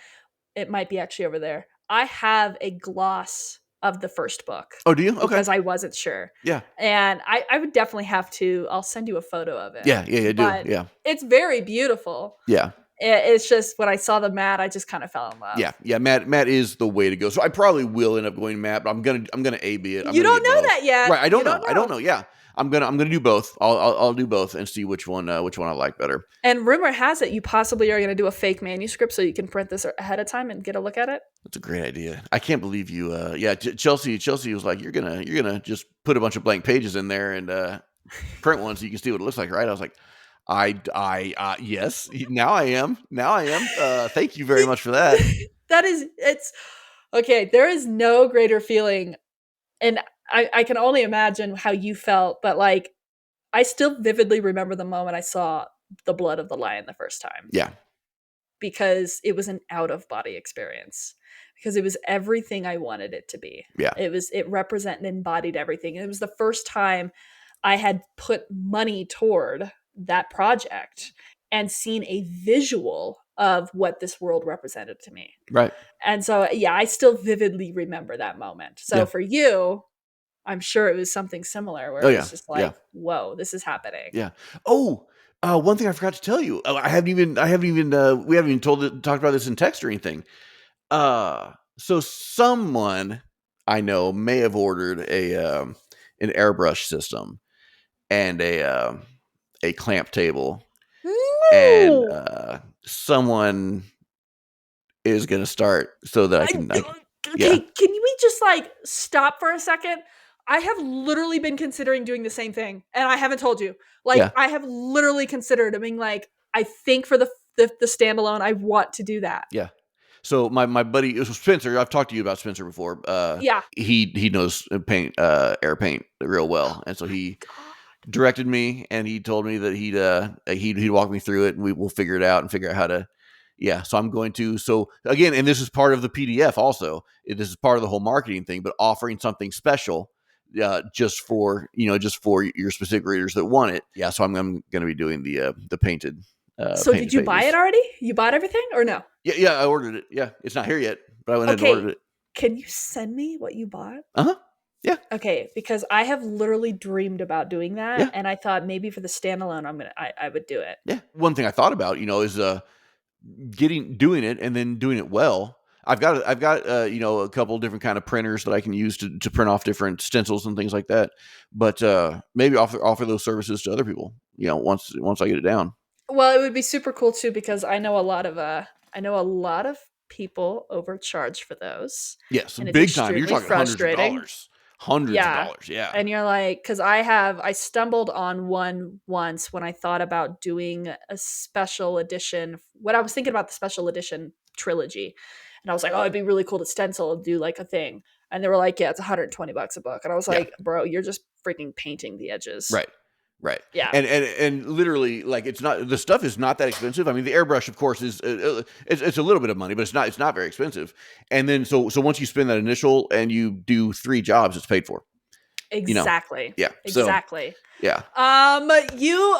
It might be actually over there. I have a gloss of the first book Oh, do you? Okay. because I wasn't sure. Yeah, And I would definitely have to, I'll send you a photo of it. yeah. Do But yeah, it's very beautiful. yeah. It's just when I saw the mat, I just kind of fell in love. Yeah. Matte is the way to go. So I probably will end up going matte, but I'm gonna A/B it. I'm You gonna don't get know both. that yet. Right. I You don't don't know. I don't know. know. Yeah. I'm gonna do both. I'll do both and see which one I like better. And rumor has it you possibly are going to do a fake manuscript so you can print this ahead of time and get a look at it. That's a great idea. I can't believe you. Yeah, Chelsea was like, you're gonna just put a bunch of blank pages in there and print one so you can see what it looks like, right? I was like, yes. Now I am. Thank you very much for that. It's okay. There is no greater feeling. And I can only imagine how you felt, but like, I still vividly remember the moment I saw the blood of the lion the first time. Yeah. Because it was an out of body experience. Because it was everything I wanted it to be. Yeah. It represented and embodied everything. And it was the first time I had put money toward that project and seen a visual of what this world represented to me. Right. And so, yeah, I still vividly remember that moment. So Yeah. for you, I'm sure it was something similar where Oh it yeah. was just Yeah. like, whoa, this is happening. Yeah. Oh, one thing I forgot to tell you. I haven't even. We haven't even talked about this in text or anything. So someone I know may have ordered an Airbrushed system and a clamp table, and No! someone is gonna start so that I can. Yeah. Okay, can we just like stop for a second? I have literally been considering doing the same thing, and I haven't told you. Like, Yeah. I have literally considered. I mean, like, I think for the standalone, I want to do that. Yeah. So my buddy, it was Spencer. I've talked to you about Spencer before. Yeah. He knows paint, air paint real well, and so he God. directed me and he told me that he'd walk me through it and we will figure it out and figure out how to. Yeah. So I'm going to. So again, and this is part of the PDF. Also, this is part of the whole marketing thing, but offering something special. Just for your specific readers that want it. Yeah, so I'm going to be doing the painted. So Painted did you buy pages. it already? You bought everything or no? Yeah, I ordered it. Yeah, it's not here yet, but I went ahead and ordered it. Can you send me what you bought? Yeah. Okay, because I have literally dreamed about doing that, Yeah. and I thought maybe for the standalone, I would do it. Yeah. One thing I thought about, is doing it and then doing it well. I've got a couple of different kind of printers that I can use to print off different stencils and things like that. But maybe offer those services to other people. Once I get it down. Well, it would be super cool too because I know a lot of people overcharge for those. Yes, And it's big time. You're extremely talking hundreds of frustrating. dollars. Hundreds of dollars. Yeah. And you're like, because I stumbled on one once when I thought about doing a special edition. When I was thinking about the special edition trilogy, and I was like, oh, it'd be really cool to stencil and do like a thing. And they were like, yeah, it's $120 a book. And I was like, bro, you're just freaking painting the edges. Right. Yeah. And literally, like, the stuff is not that expensive. I mean, the airbrush, of course, is it's a little bit of money, but it's not very expensive. And then so once you spend that initial and you do 3 jobs, it's paid for. Exactly. Yeah. Exactly. So, yeah.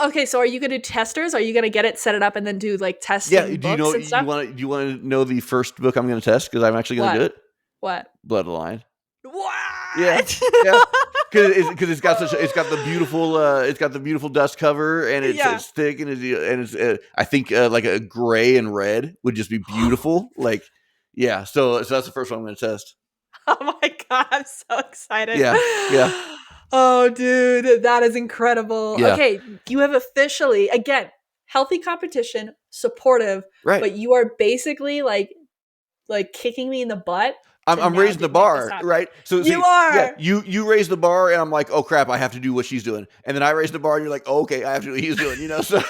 Okay. So are you gonna do testers? Are you gonna get it, set it up, and then do like testing? Yeah. Do you want to know the first book I'm going to test because I'm actually going to do it? What? Blood of the Lion. What? Yeah. Yeah. because it's got the beautiful dust cover, and Yeah. it's thick, and it's I think like a gray and red would just be beautiful. Like, yeah. So that's the first one I'm going to test. Oh my god, I'm so excited. Yeah, yeah, Oh, dude, that is incredible. yeah. Okay, you have officially, again, healthy competition, supportive, Right. but you are basically like kicking me in the butt to I'm now raising the make this bar, happen. right? So You see, yeah, are. you raise the bar, and I'm like, oh crap, I have to do what she's doing, and then I raise the bar, and you're like, oh, okay, I have to do what he's doing, So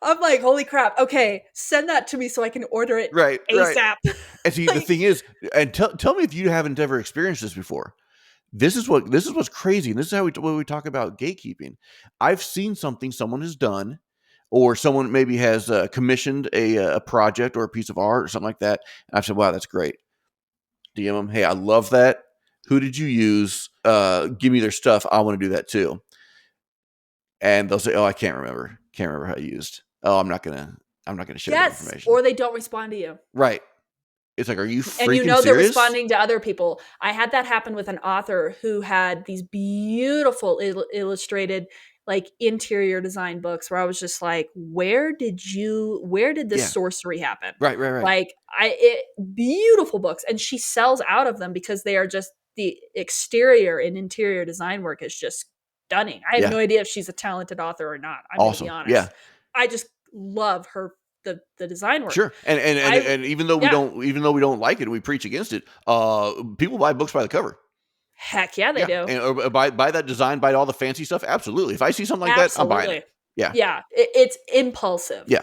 I'm like, holy crap. Okay, send that to me so I can order it right, right. ASAP. And see, the Like, thing is, and tell me if you haven't ever experienced this before. This is what's crazy, and this is how when we talk about gatekeeping. I've seen something someone has done, or someone maybe has commissioned a project or a piece of art or something like that, and I've said, "Wow, that's great." DM them, "Hey, I love that. Who did you use? Give me their stuff. I want to do that too." And they'll say, "Oh, I can't remember. Can't remember how I used. Oh, I'm not gonna share that yes, information." or they don't respond to you. Right? It's like, are you And freaking they're serious? responding to other people. I had that happen with an author who had these beautiful illustrated like interior design books where I was just like, where did this Yeah. sorcery happen? Right. Right. Right. Like beautiful books, and she sells out of them because they are just the exterior and interior design work is just stunning. I have Yeah. no idea if she's a talented author or not. I'm going to be Awesome. Yeah. honest. I just love her the design work. Sure. And I and even though Yeah. we don't like it, we preach against it. People buy books by the cover. Heck yeah, they Yeah, do. and or buy that design, buy all the fancy stuff. Absolutely. If I see something like that, I'm buying it. Absolutely. Yeah. Yeah, it's impulsive. Yeah.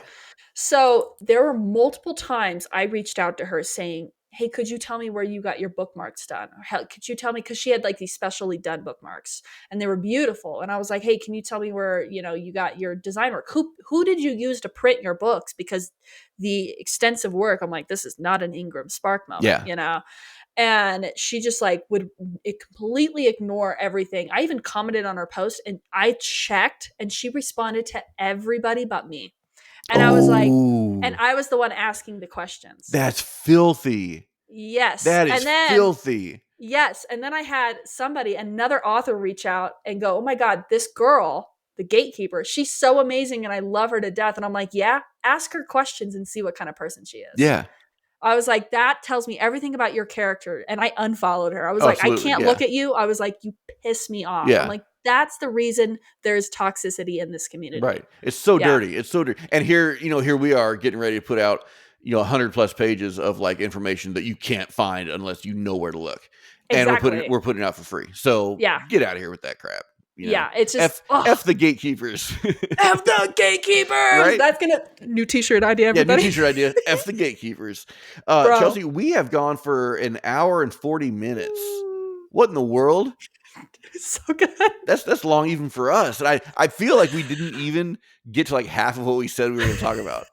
So, there were multiple times I reached out to her saying, "Hey, could you tell me where you got your bookmarks done? Or hell, could you tell me?" Because she had like these specially done bookmarks, and they were beautiful. And I was like, "Hey, can you tell me where you got your design work? Who did you use to print your books? Because the extensive work, I'm like, this is not an Ingram Spark moment, Yeah. And she just like would completely ignore everything. I even commented on her post and I checked and she responded to everybody but me. And I was like, and Oh, I was the one asking the questions. that's filthy. Yes. That is And then, filthy. yes. And then I had another author reach out and go, oh my God, this girl, the gatekeeper, she's so amazing and I love her to death. And I'm like, yeah, ask her questions and see what kind of person she is. Yeah. I was like, that tells me everything about your character. And I unfollowed her. I was Oh, like, I absolutely. can't Yeah. look at you. I was like, you piss me off. I'm Yeah. like, that's the reason there's toxicity in this community. Right. It's so Yeah, dirty. It's so dirty. And here we are getting ready to put out, 100 plus pages of like information that you can't find unless you know where to look. And exactly. we're putting it out for free. So Yeah. get out of here with that crap. Yeah. It's just, F the gatekeepers. F the gatekeepers. Right? That's new t-shirt idea, Yeah, new everybody. t-shirt idea. F the gatekeepers. Bro. Chelsea, we have gone for an hour and 40 minutes. What in the world? It's so good. That's long even for us. And I feel like we didn't even get to like half of what we said we were going to talk about.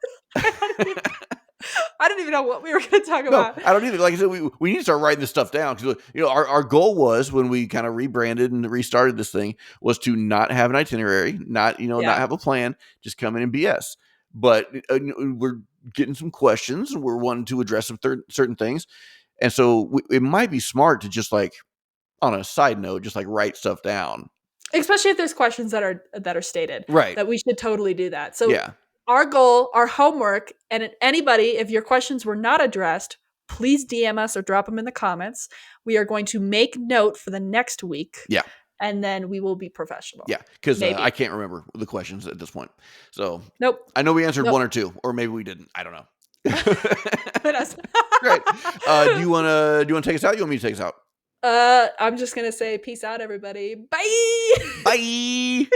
I didn't even know what we were going to talk No, about. I don't either. Like I said, we need to start writing this stuff down because our goal was when we kind of rebranded and restarted this thing was to not have an itinerary, not Yeah. have a plan, just come in and BS. But we're getting some questions and we're wanting to address some certain things, and so it might be smart to just like on a side note, just like write stuff down. Especially if there's questions that are stated. Right. That we should totally do that. So Yeah. our goal, our homework, and anybody, if your questions were not addressed, please DM us or drop them in the comments. We are going to make note for the next week. Yeah. And then we will be professional. Yeah. Because Maybe. I can't remember the questions at this point. So Nope. I know we answered Nope. one or two, or maybe we didn't. I don't know. Who knows? Great. Do you wanna take us out? You want me to take us out? I'm just gonna say peace out, everybody. Bye. Bye.